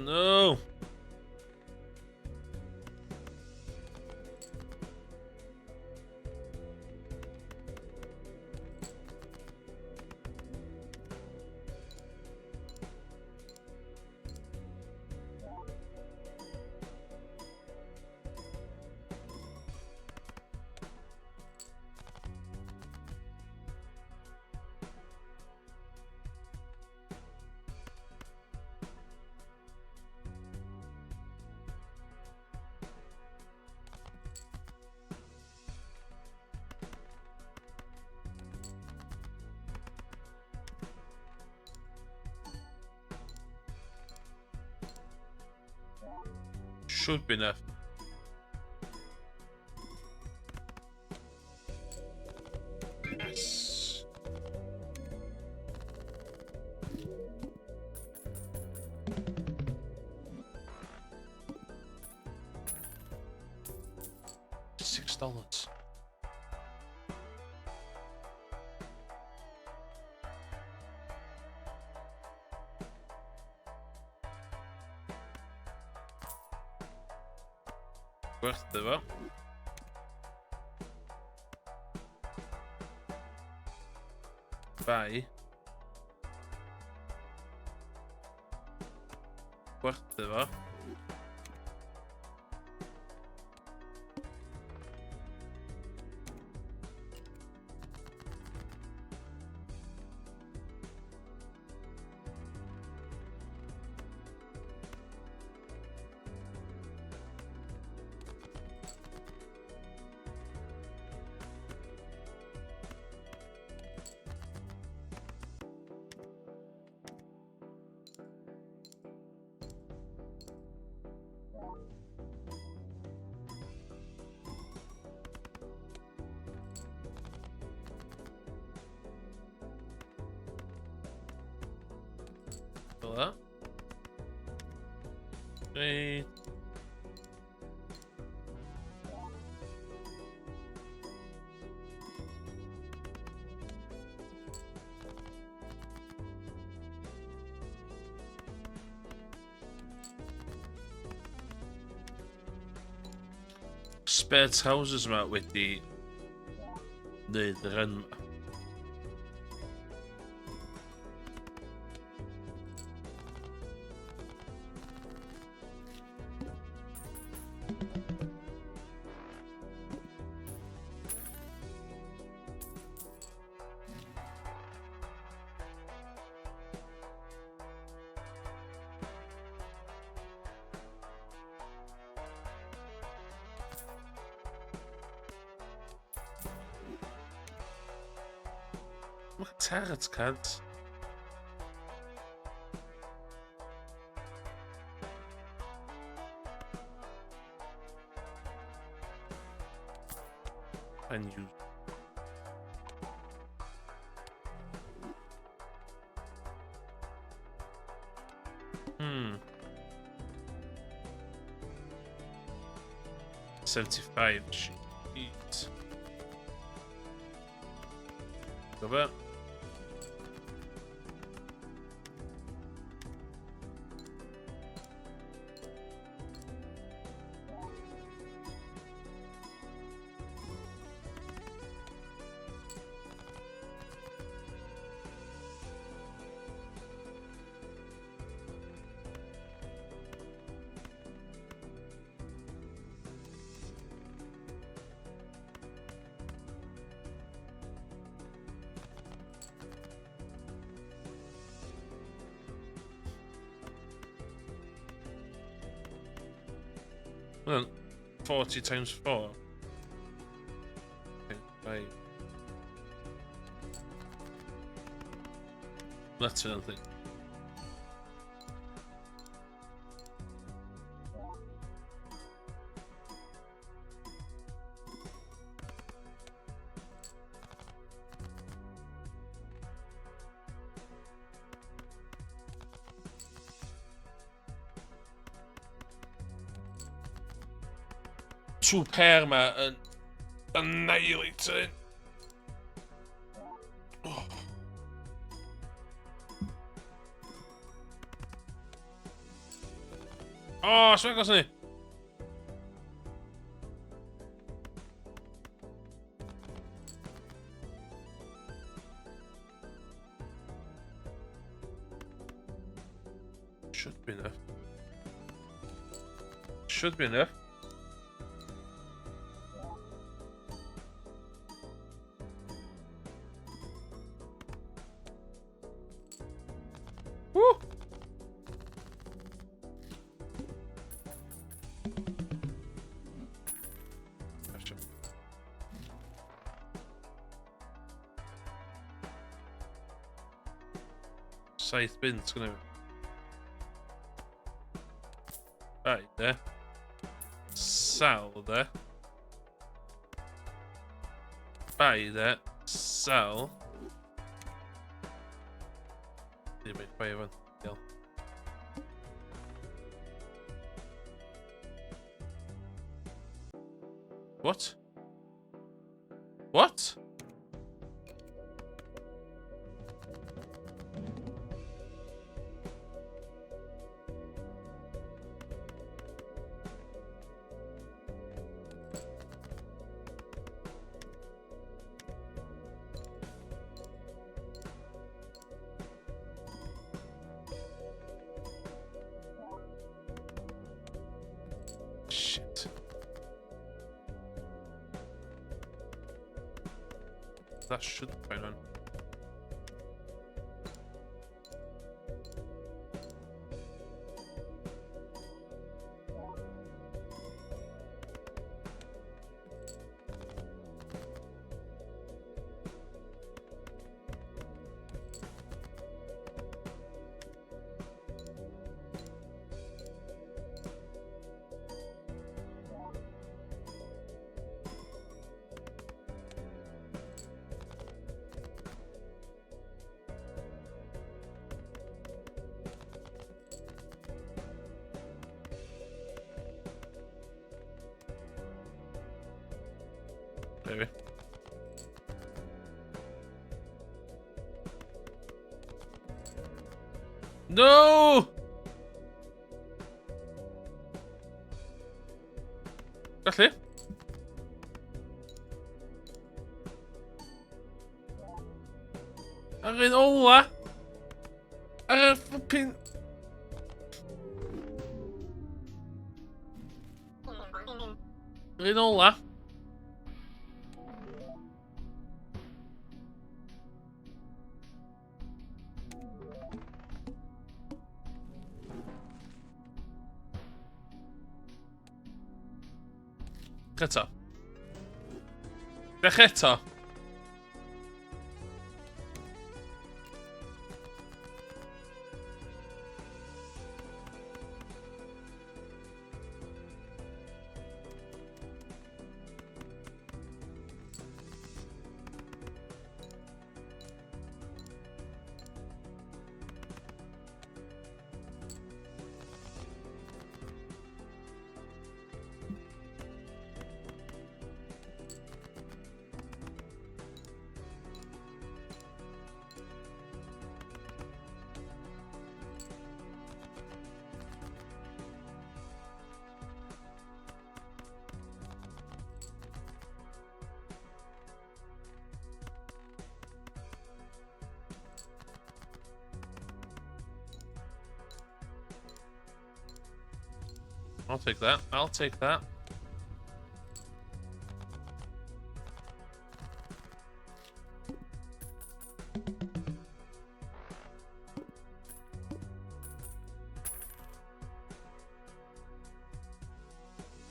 No. Should be enough. Yes. $6. Worth det, va? Bye. Worth det, va? That. Right. Spare houses yma wedi neud yr hyn. Look at turrets, kids. And you. Hmm. 75 sheet. Go back. Well, 40 times 4. Okay, 5. That's anything. Two perma and annihilating. Oh. Oh, smeg os ni. Should be enough. Should be enough. Woo! Gotcha. Scythe bin's gonna. Right there. Sell there. Buy there. Sell. Need to buy one. Yeah. What? What? Shit. That should be fine on. Maybe. No! Gallu? Ar un ola? Ar y ffwpin... Ar un ola? Eto. Dech eto. I'll take that. I'll take that.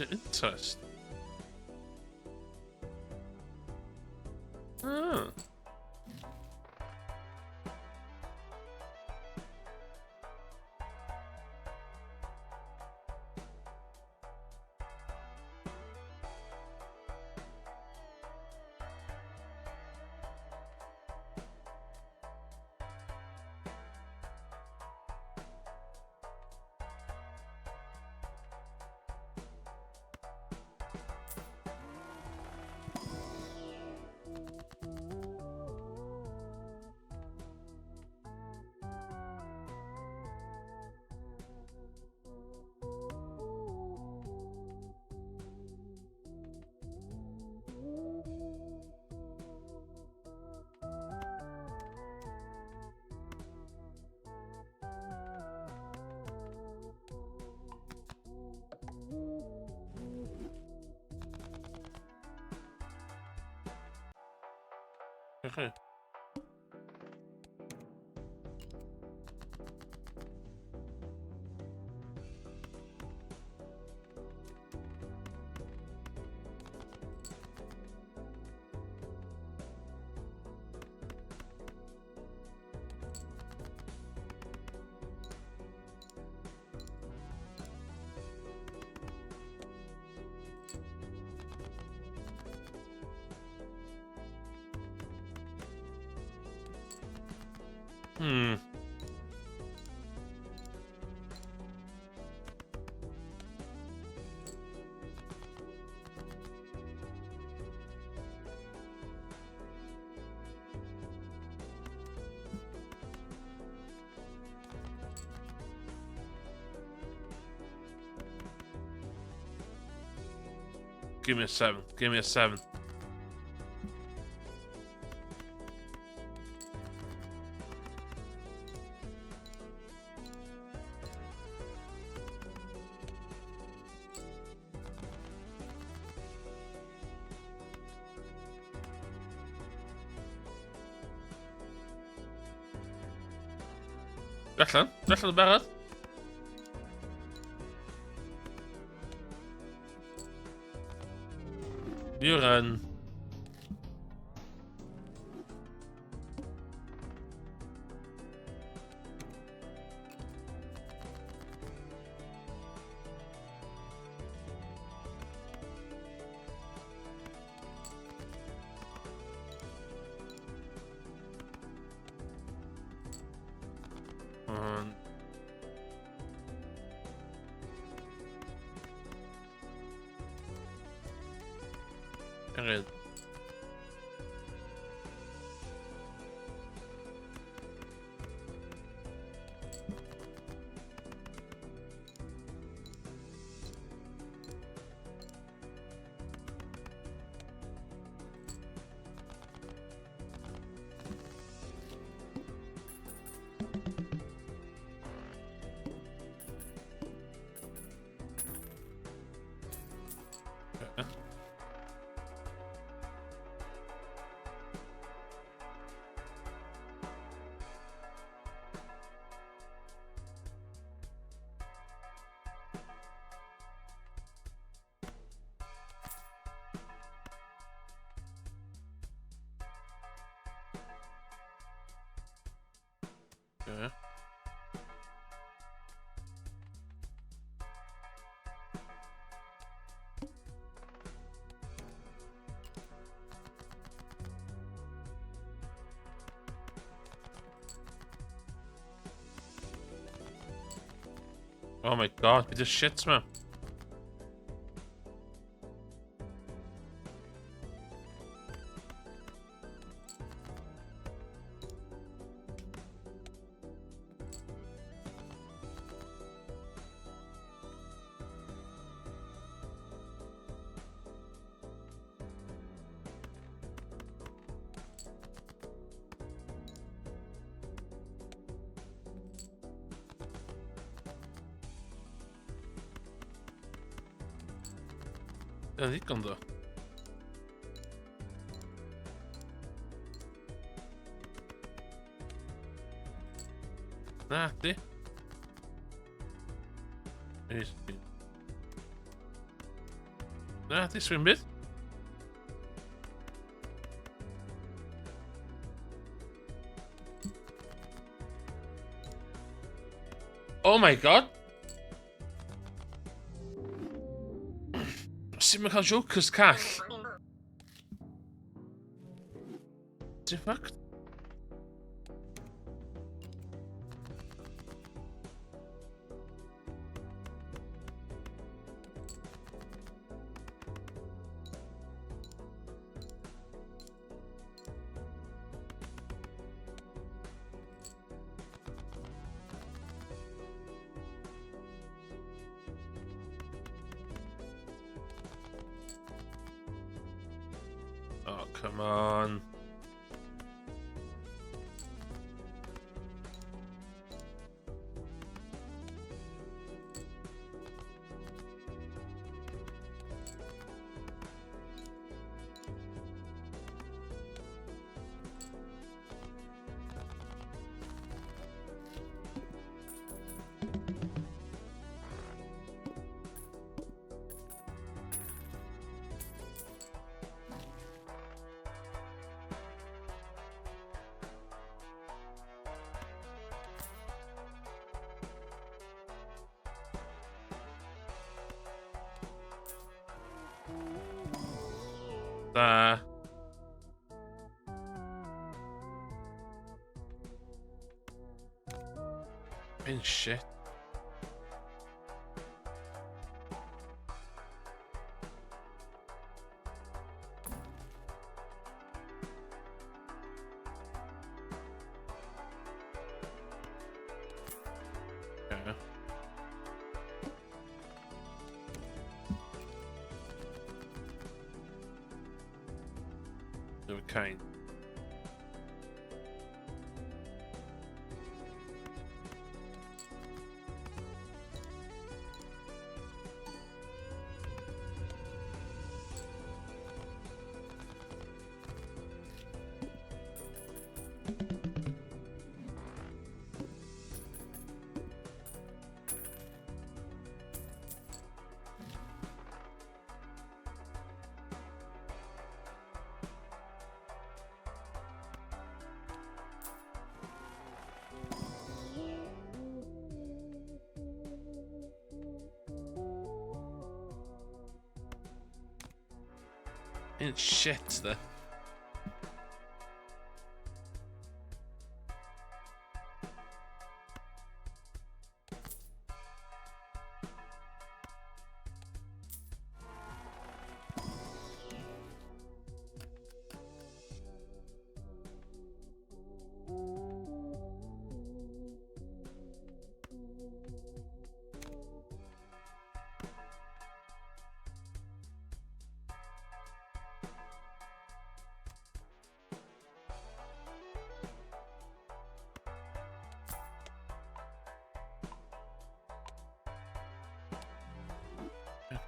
Interest. Ah. Okay. Hmm. Give me a 7. Give me a 7. Allan. Allan yn barod. You run. On. Okay. Okay. Oh my god, he just shits me. Ja, die kan er. Ah, die. Is die. Na, di swim byd. Oh my god! Sut mae'n cael jokers call? Ti'n ffucked? Oh, come on. Da. Been shit. Okay. Of a kind. In shit there.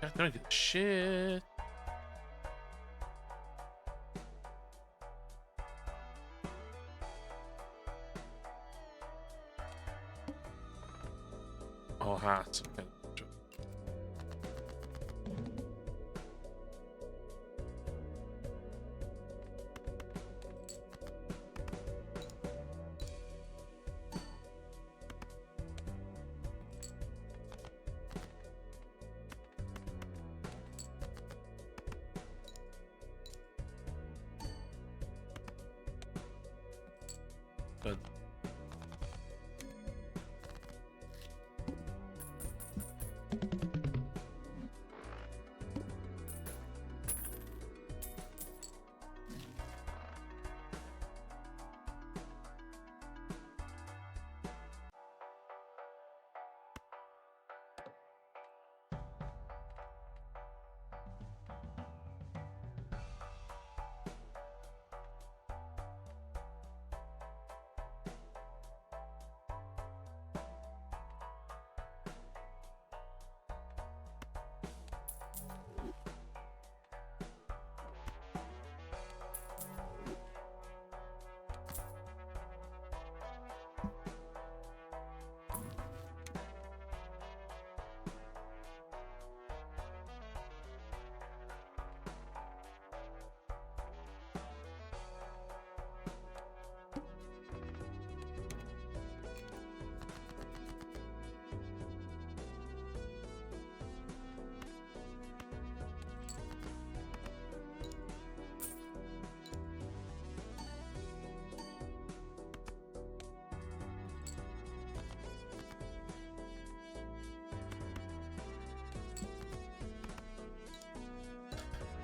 I don't get shit. Oh, hat. Okay. Good.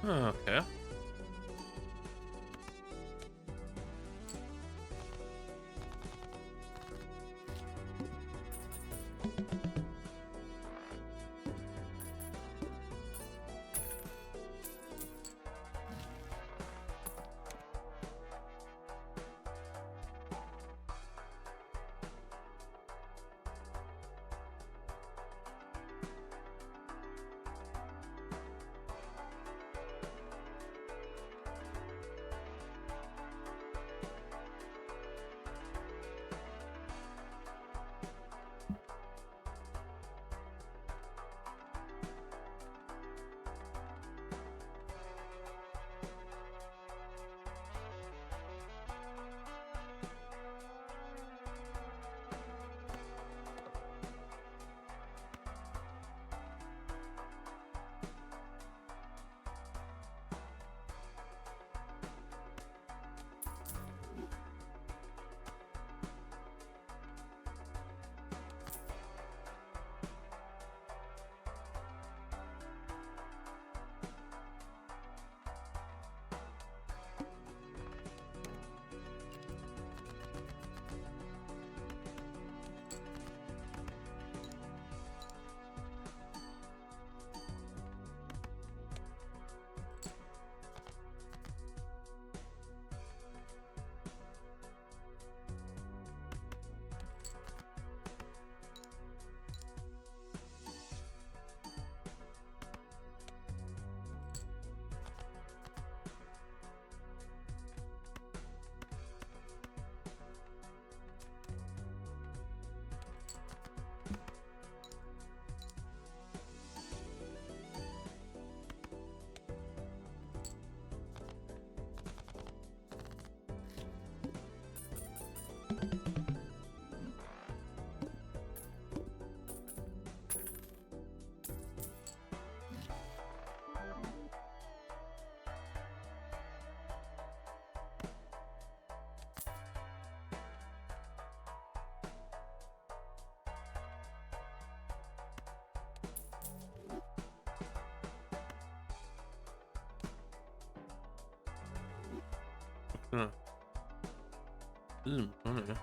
Oh, okay. Huh. I don't know.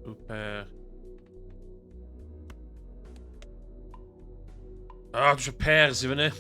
Super. Dużo pairs i fyny.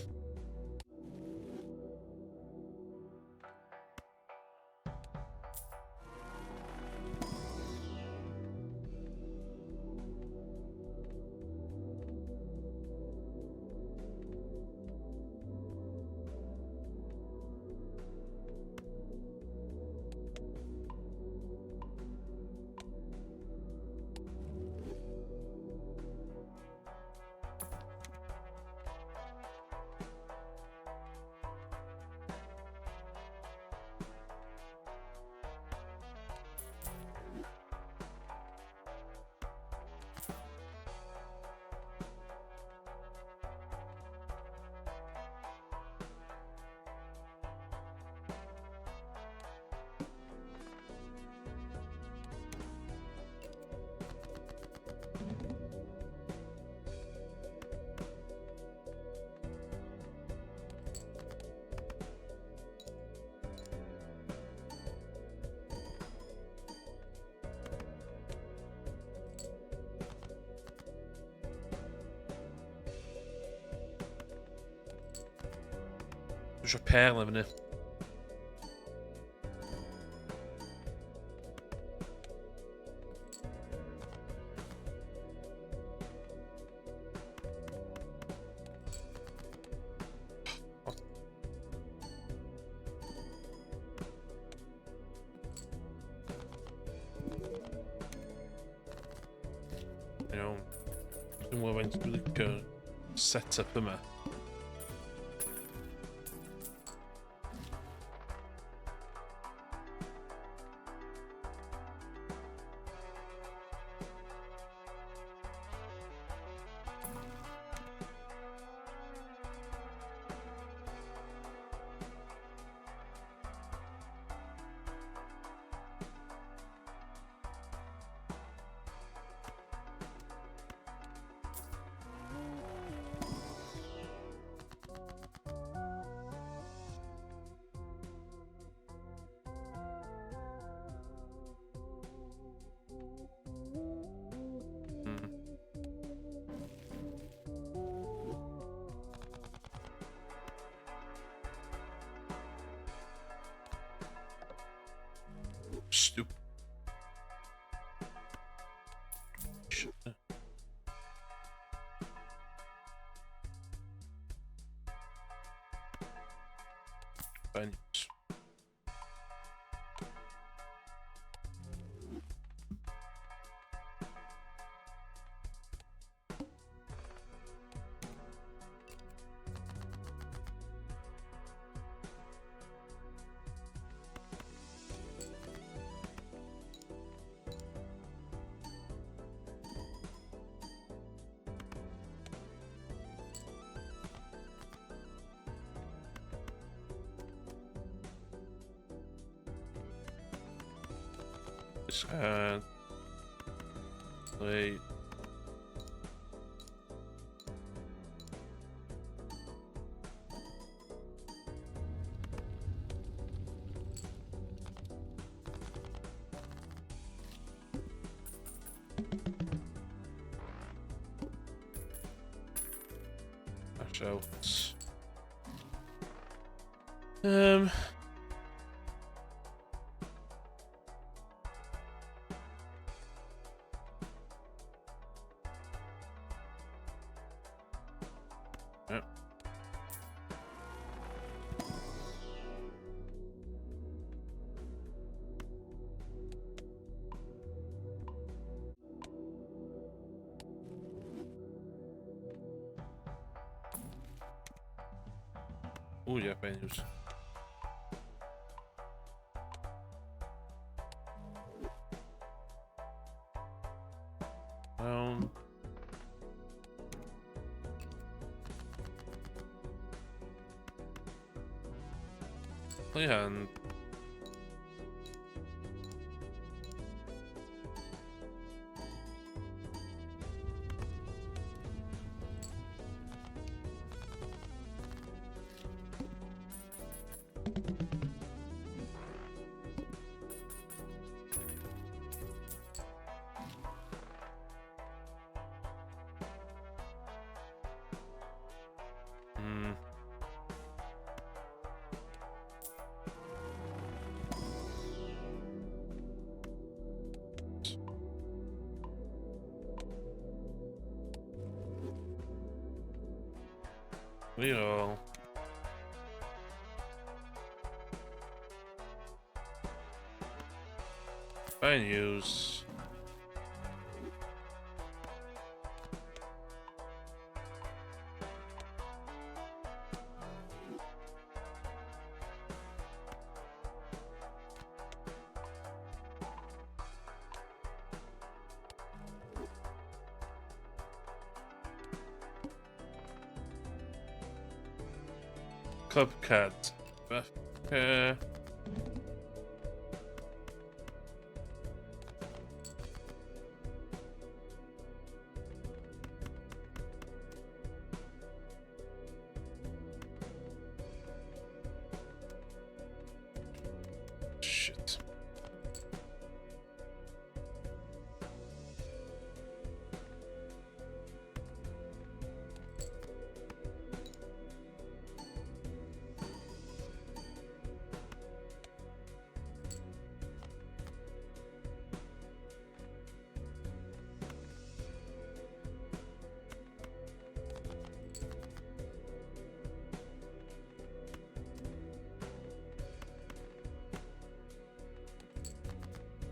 Dużo pair i fyny. Iawn. Dwi'n meddwl faint dwi'n licio set-up yma. Stupid. Shit. Venues. Play. Watch out. Yep. Oh yeah, venues. And reroll. Venues. Club card. Shit.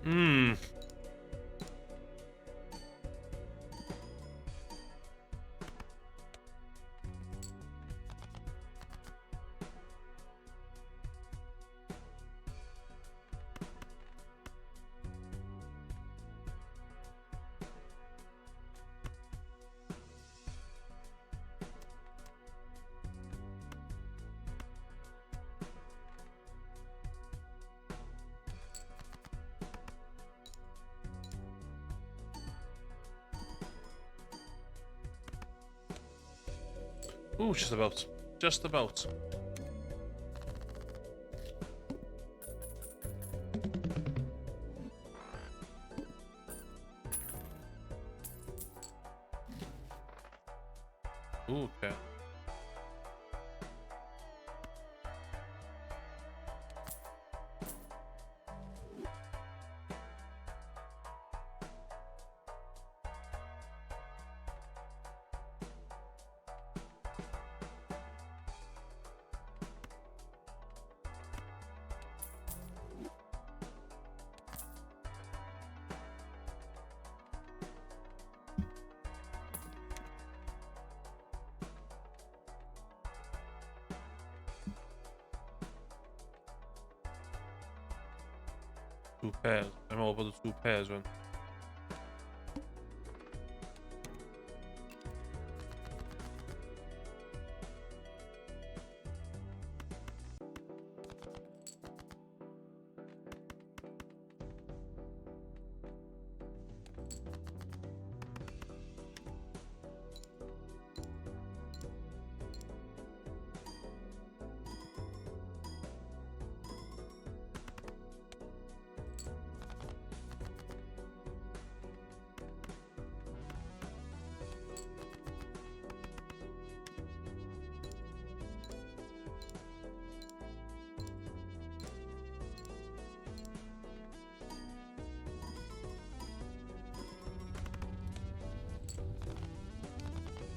Hmm. Ooh, just about. Just about. Ooh, okay. 2 pairs. I'm all about the 2 pairs one.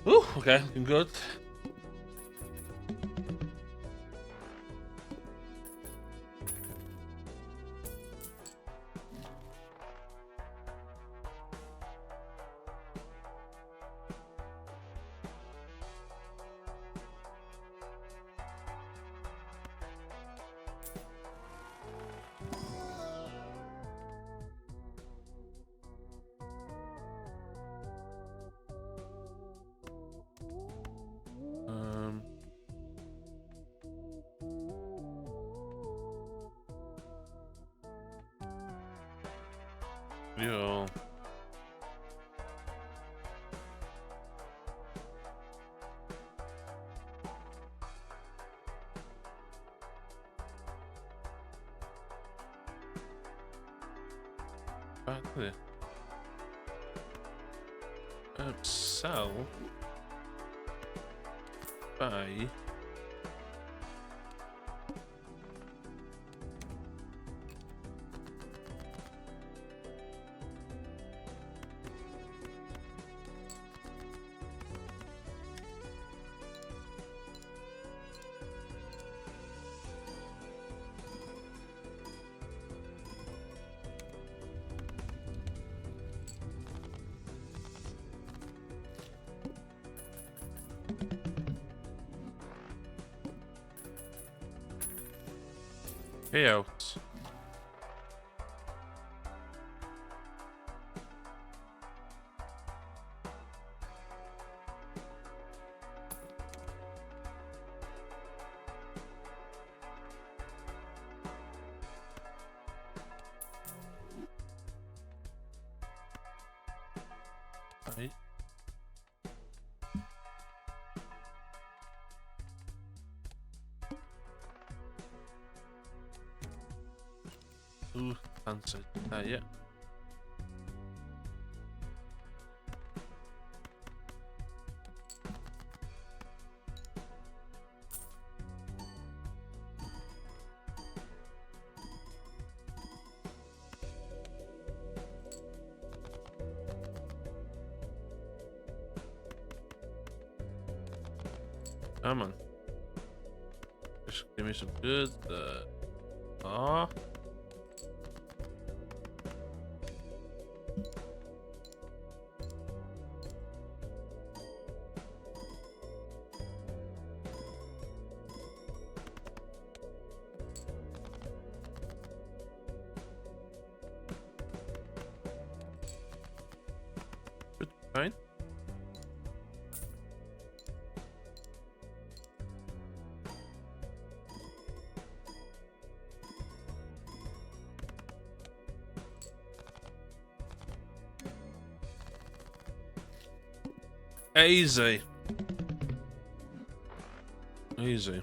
Ooh, okay, looking good. Yo. Back there. Sell. Buy. Payout. Right. Ooh, fancy. Yeah. Come on. Just give me some good. Ah. Good, fine. Easy. Easy.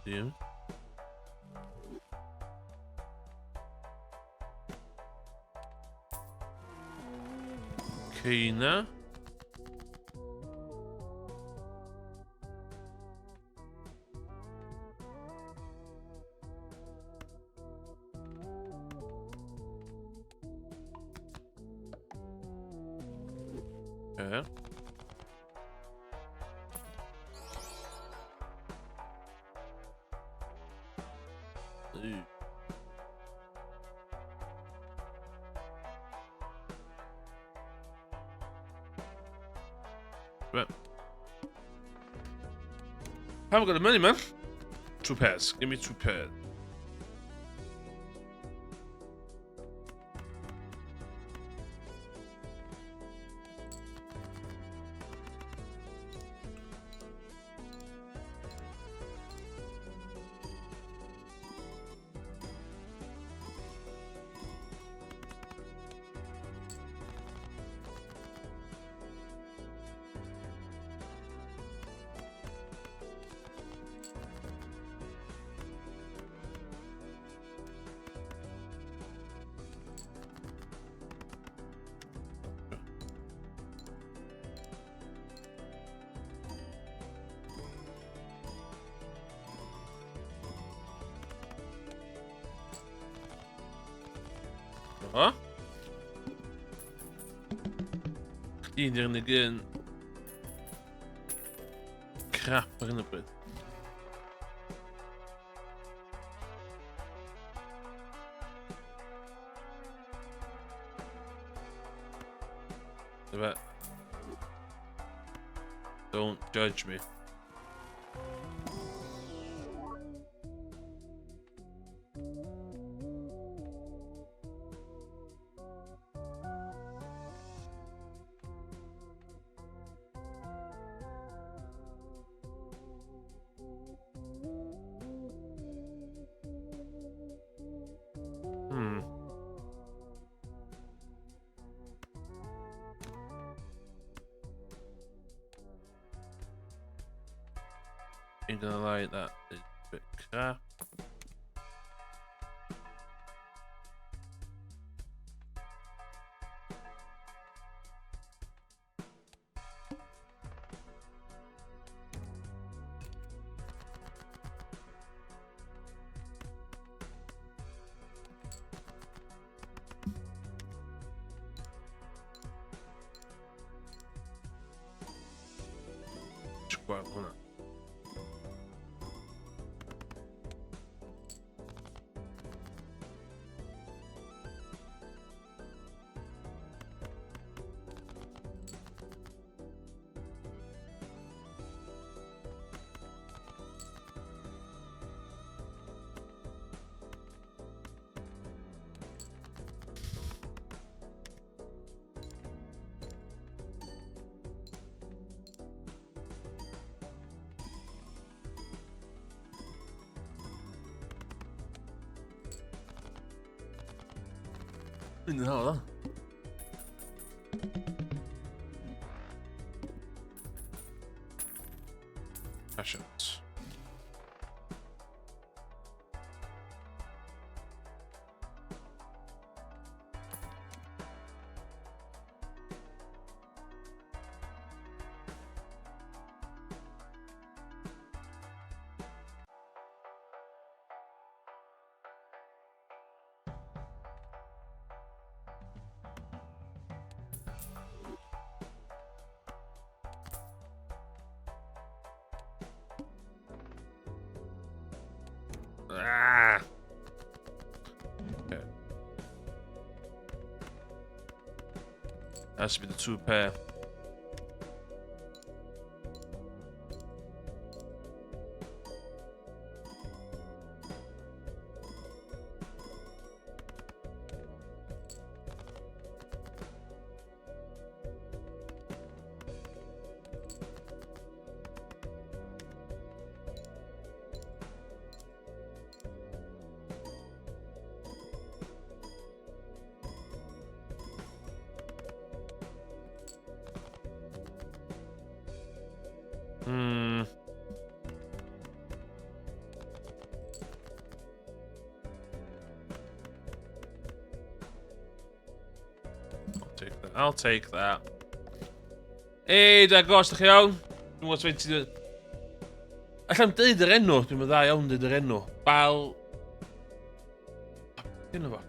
Yeah. Kina. Okay. Ooh. Right. Haven't got the money, man. 2 pairs. Give me 2 pairs. Huh? Iedereen again. Crap ar hyn o bryd. Don't judge me. Ain't gonna lie, that is a bit crap. Guarda, hwnna. Mynd yn hawdd, o. Passions. Ah. Okay. Has to be the 2 pair. I'll take that. Hey, da gos, dach chi iawn? Dwi'n gwybod 20... Allan dweud yr enw, dwi'n meddwl dda iawn dweud yr enw. Bal... Dyna fo.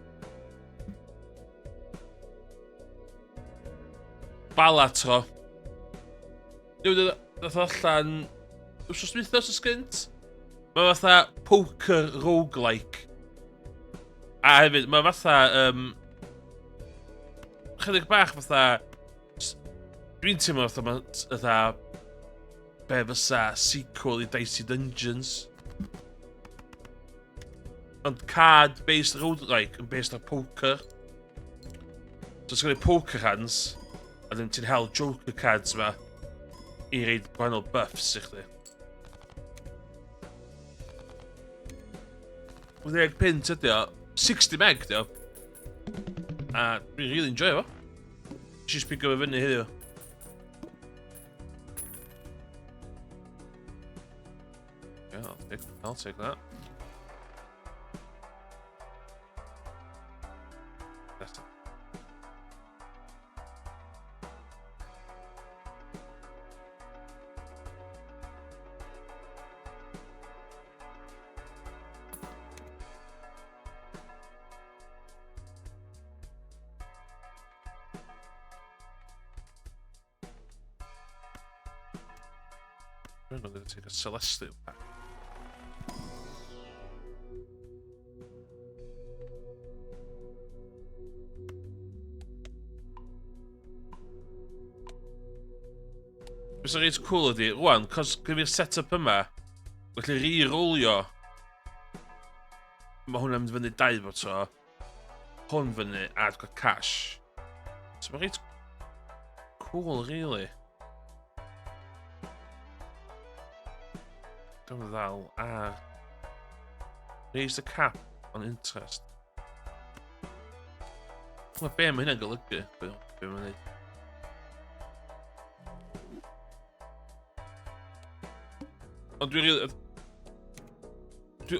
Balatro. Dwi'n dweud allan... Wsos dwythnos o sgynt? Mae fatha poker roguelike. A hefyd, mae fatha... chydig bach fatha Dwi'n teimlo fatha be fysa sequel I Dicey Dungeons. Ond card-based roguelike yn based ar poker. So it's gonna poker hands, a then ti'n hel Joker cards ma I reid gwahanol buffs I chdi. 10 pint ydi o, 60 meg di o. A dwi'n really enjoy fo. Nes I sbigo fe fyny heddiw. Yeah, I'll take that. That's it. I'm going to take a Celestial pack. Bysa reit cool ydi, rwan, cos gyda'r set-up yma, gallu re-rollio. Mae hwnna'n mynd fyny 2 fo tro. Hwn fyny, a dwi'n cael cash. So mae reit cool, really. Dwi'n ddal, a... Raise the cap on interest. Wel, be mae hynna'n golygu? Be mae'n neud? Ond dwi'n really...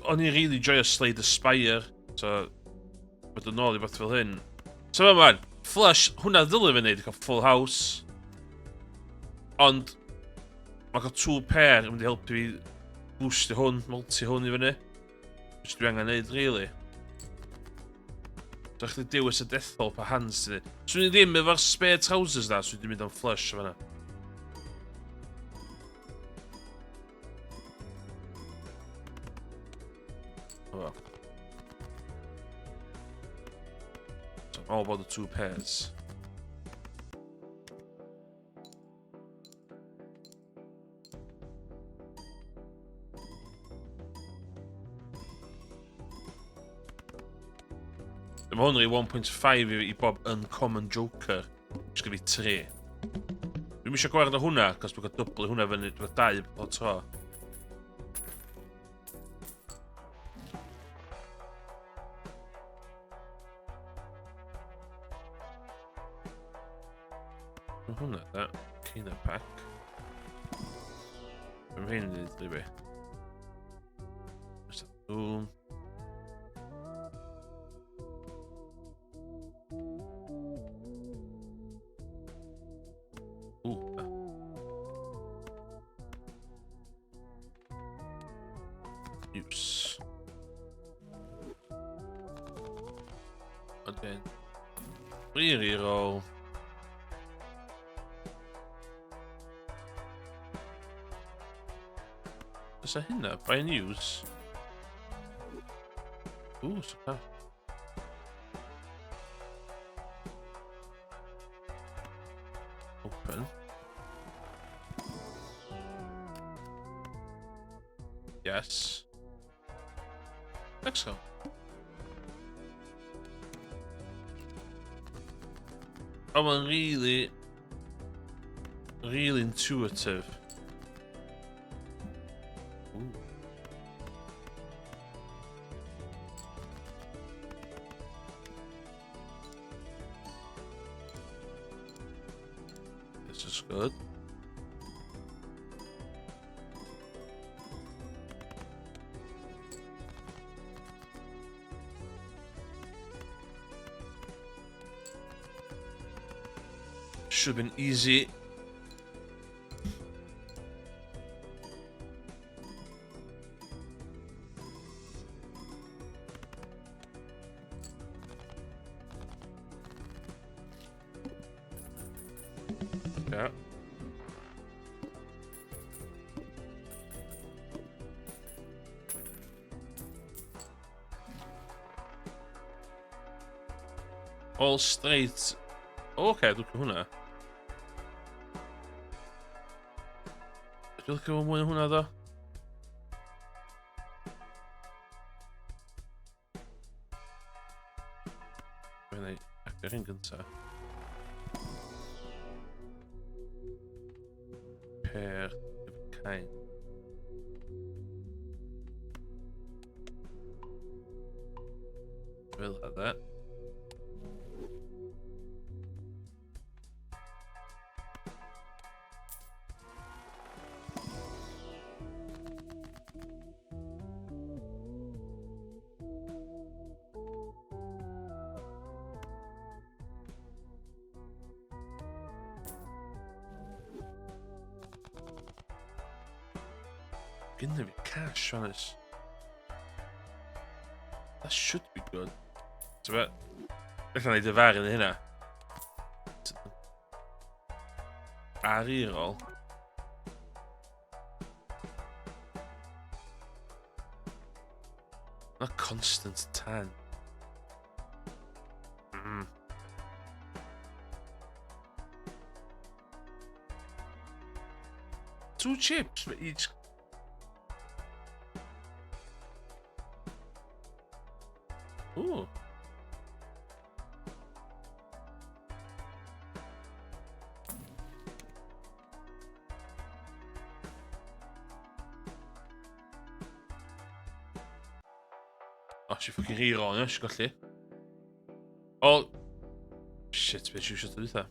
O'n i'n really joio Slay the Spire, so... Bydd yn ôl I fath fel hyn. So man, Flush, hwnna ddylai fi wneud, I cael Full House. Ond... Mae cael 2 pair yn mynd I helpu fi boostio hwn, multi hwn I fyny. Which dwi angen neud, really. Dwi'n chdi dewis y Deathball pa hands ti. So ni ddim efo'r spare trousers na, so dwi'n mynd am Flush o fanna. Oh. So all about the 2 pairs. Mae hwn I 1.5 I bob Uncommon Joker. Just gyda fi 3. Dwi'n eisiau gwared o hwnna, cos dwi'n cael dyblu hwnna fyny, dwi'n cael 2 o tro. Mae hwnna, da. Cina pack. Mae'n hyn I ddweud I fi. Just a boom. Use. Okay. Reroll. Is that hynna? Buy and use? Ooh, super. Open. Yes. Excellent. Oh, man, really intuitive. Ooh. This is good. Should have been easy. Yeah. All straight. Okay, look at hwnna. Dwi'n licio mwy o hwnna ddo. Dwi'n ei agor hyn gynta. Per cain. Fel hynny. Gynna fi cash on us. That should be good. So bet. Ella neud y far yn hynna. Ar i'r ôl. Not constant 10. Two chips for each. Ooh. Oh, she fucking hero on, she got it. Oh. Shit, bitch, you should do that.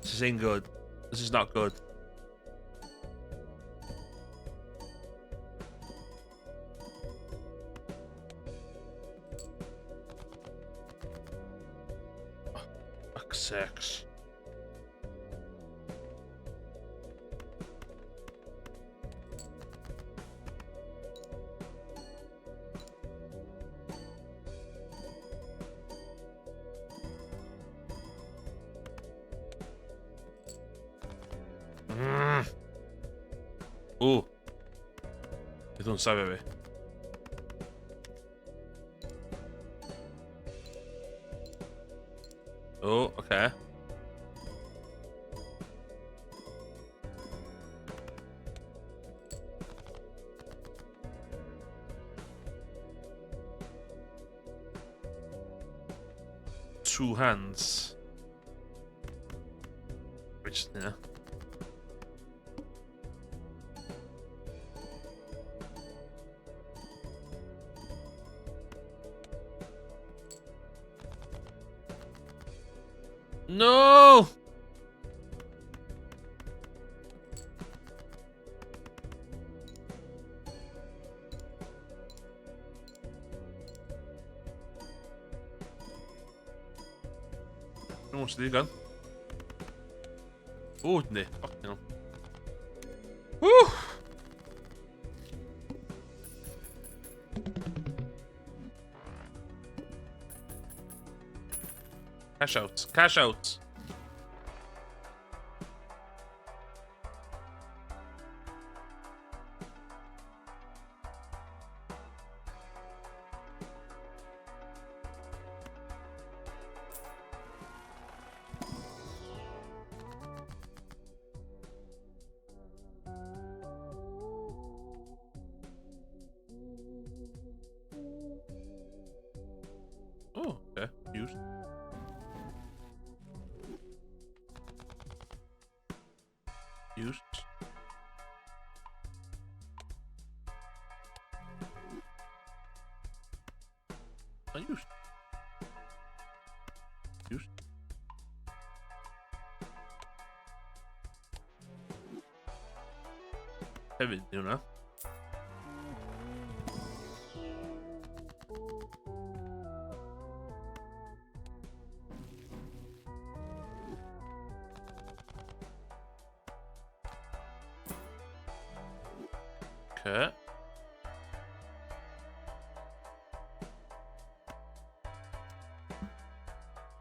This ain't good. This is not good. Oh, fuck's sakes. Ooh. Ito não sabe, velho. Oh, okay. Two hands. Which, yeah. No! Jongens, die gaan. Oh, nee. Fuck, no. Woe! Cash out. Cash out. Oh, okay. Used. Used. Used. Used. Hefyd, di hwnna. Okay.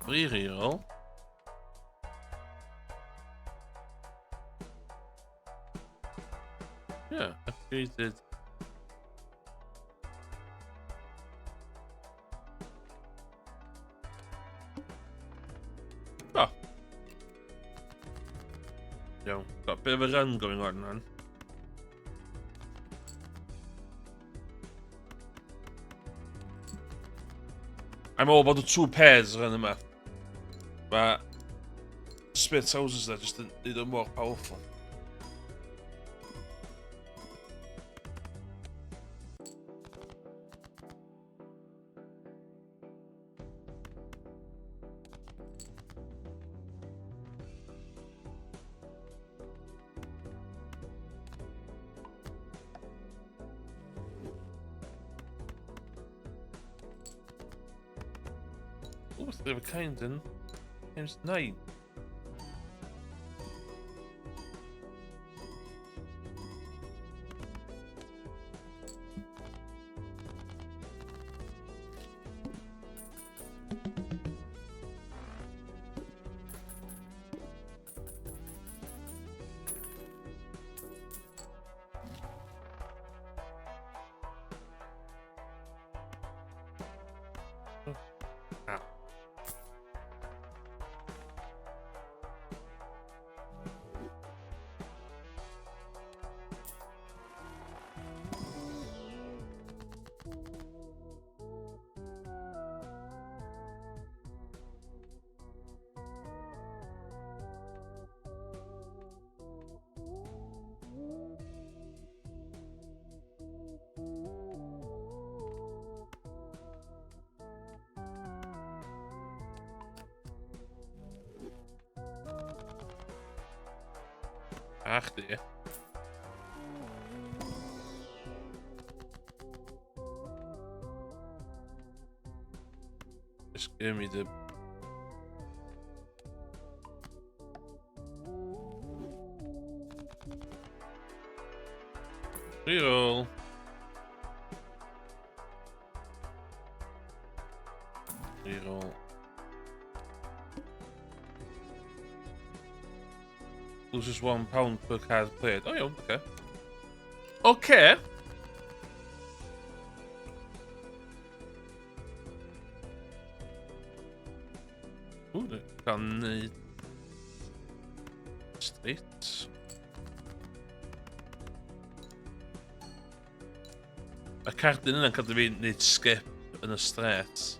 Reroll. Yeah, upgraded. Oh. Yo, got a bit of a run going on, man. I'm all about the 2 pairs around the map. But split houses there just need them more powerful. Oh, they were kind in. Times 9. Ah. Ach, dear. Just give me the... Reroll. Reroll. Loses £1 per card played. Oh yeah, okay. Okay. Ooh, det kan... Straight. A kaarten in, dan kan er weer niet skip in een strijd.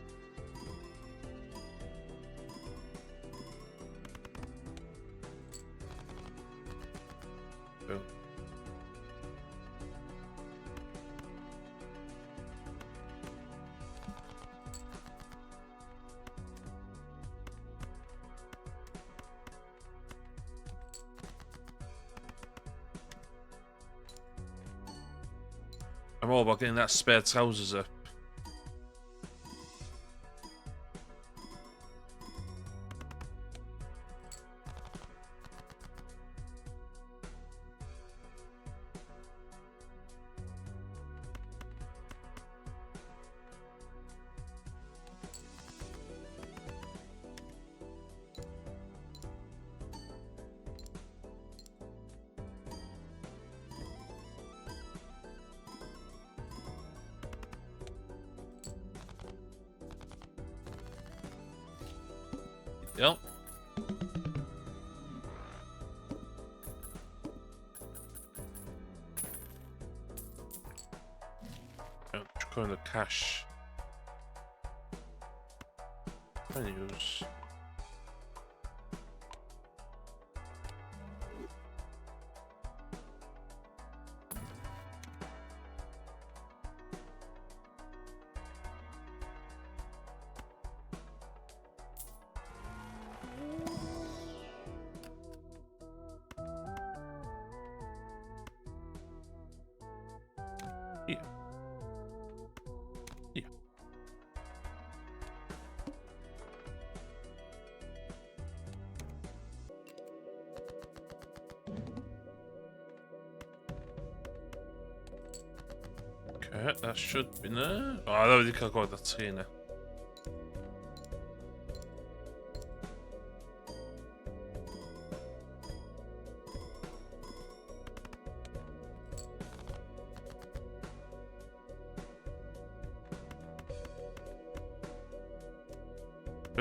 Zo. I'm all about getting that spare trousers up. Yep. Going to cash. Menus. Yeah. Yeah. Okay, that should be there. Oh, I already got that trainer.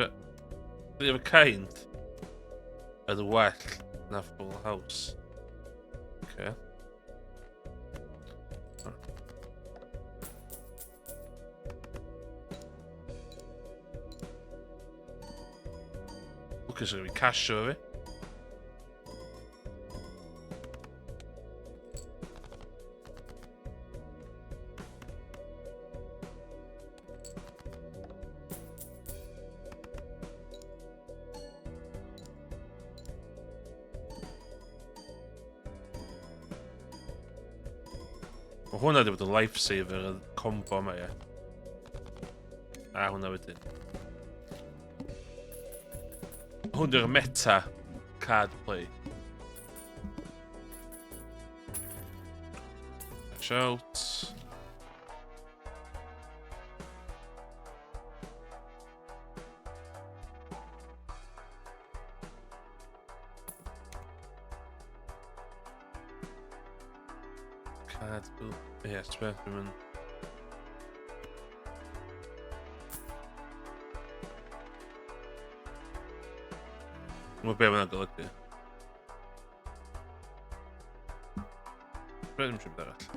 But the other kind yn well na Full House. Okay. Lwcus yn fi cash o fi. Mae hwnna wedi bod yn lifesaver y combo yma, ie. A hwnna wedyn. Hwn yw'r meta card play. Watch out. Card build. Yeah, specimen. Mae be mae'n golygu. Rhaid yn siŵr arall.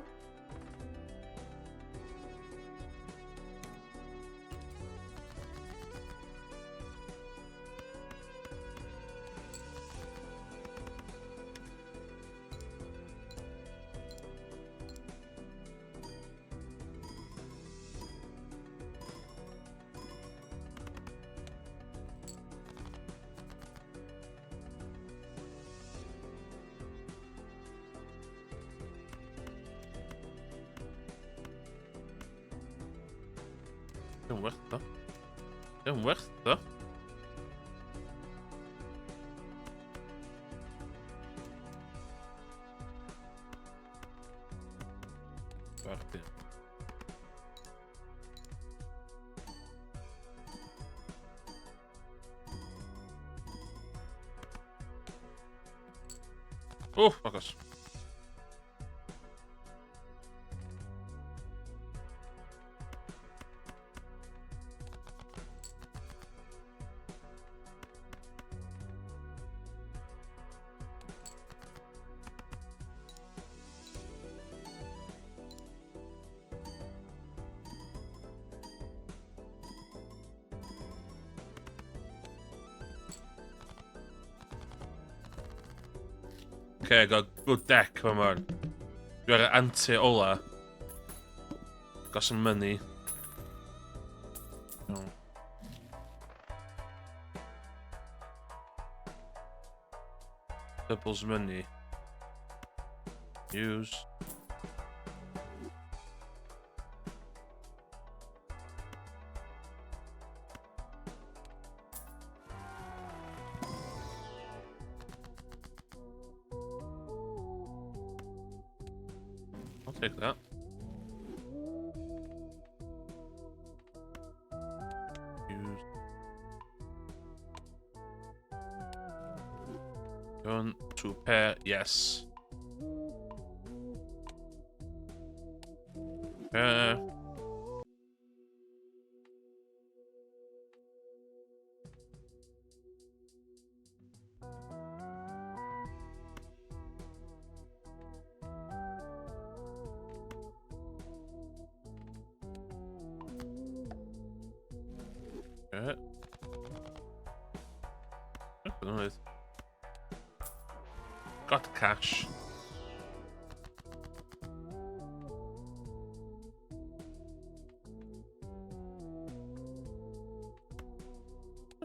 Dim werth o. Dim werth o. Werth i. O, agos. Okay, I got a good deck, come on. Dwi ar y anti ola. Got some money. No. Doubles money. Use. I'll take that. Use. Gun to pair, yes. Pair. Okay. Nice. Got the cash.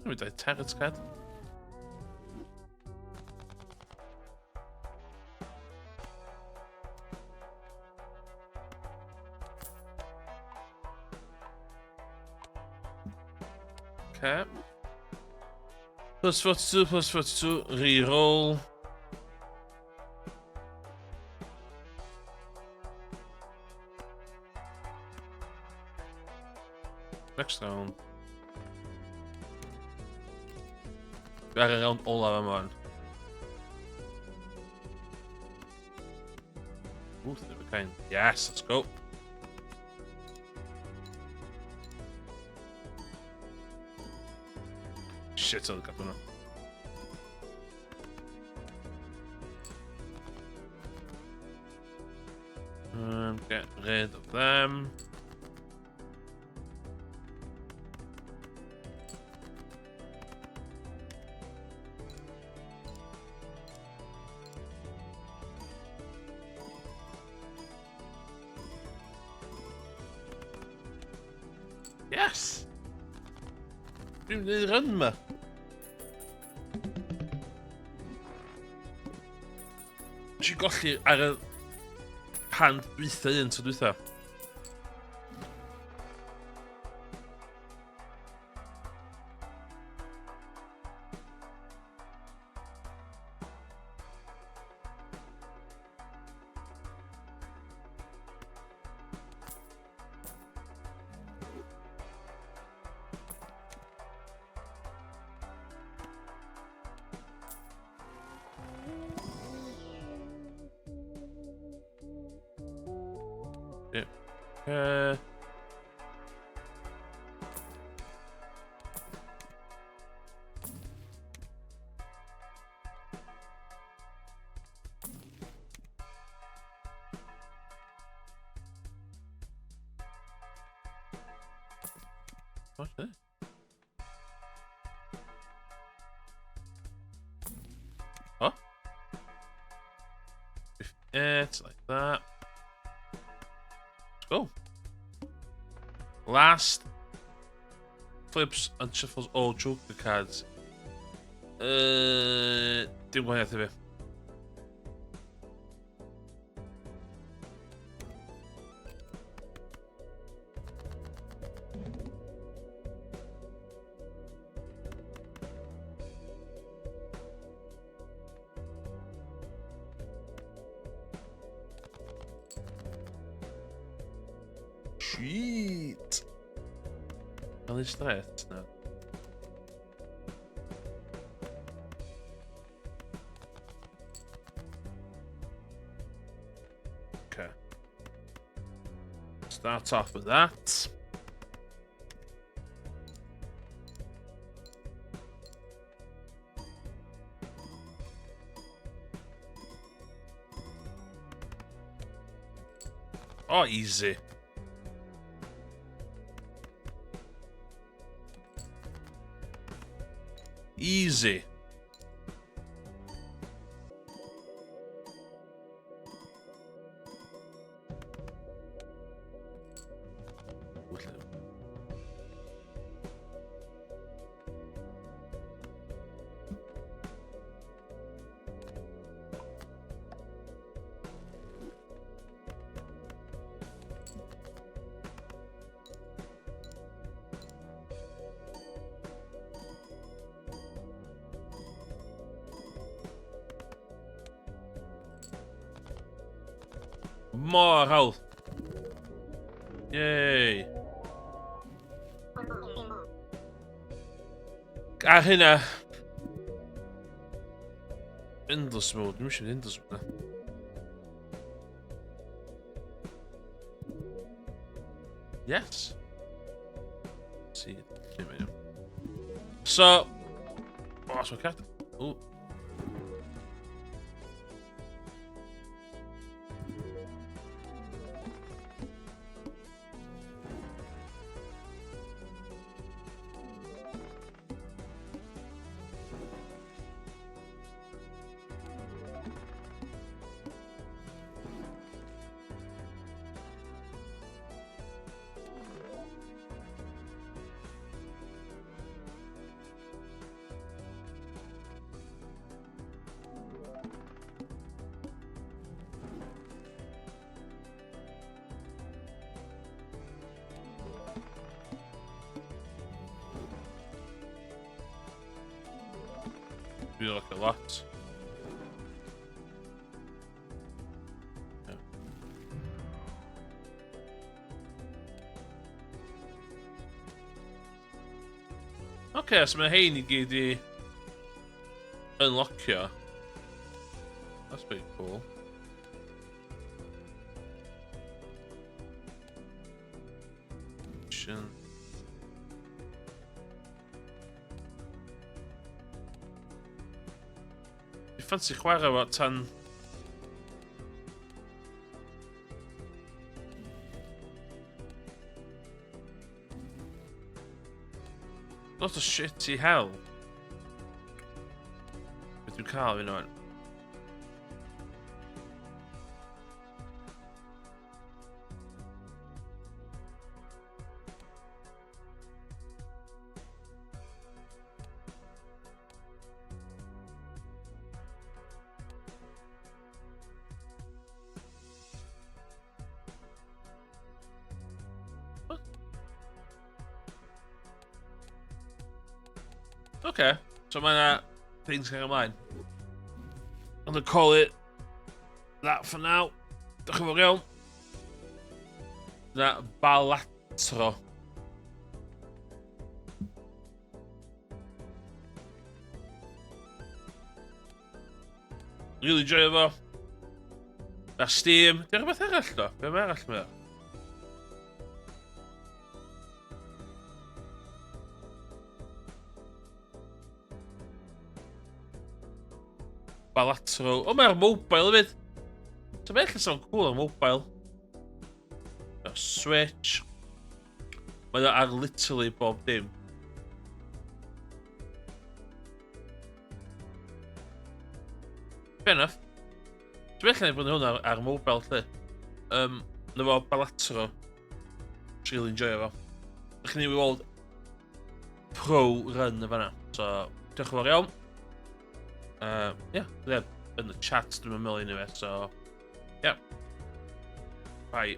With that target's card. Okay. Plus 42, plus 42, reroll. Next round. We are around all of them on. Ooh, kind. Yes, let's go. Shit, I'll get them. Get rid of them. Yes! Dwi'n mynd i'r run ma. Nes i golli ar y hand dwytha un tro dwytha. What's that? Oh? It's like that. Let's go. Last flips and shuffles all joker cards. Dim gwahaniaeth i fi. Shit. Wel is het nou. Okay. Start off with that. Oh, easy. Easy. More health. Yay. A hynna. Endless mode. Dwi'n siŵr endless mode. Yes. See it. So. Oh, that's my cat. Oh. Feel like a lot. Yeah. Okay, so mae hein I gyd I unlockio. That's pretty cool. ffansi chwarae fo tan... Lot o shit I hell. Beth dwi'n cael fi'n o'n? Okay, so mae things going ymlaen. I'm gonna call it that for now. Diolch yn fawr iawn. Na Balatro. Really joio fo. Na Steam. Diolch yn beth arall do? Be mae arall mae? Balatro. O, mae'r mobile hefyd. So mae'n eich sôn cool ar mobile. Switch. Mae o ar literally bob dim. Fair enough. So mae'n eich bod hwn ar mobile lle. Na fo Balatro. Really enjoy fo. Ydych chi'n ei weld pro run y fanna. So, diolch yn fawr iawn. Yeah, in the chat dwi'n meddwl unrhyw beth, so, yeah. Bye.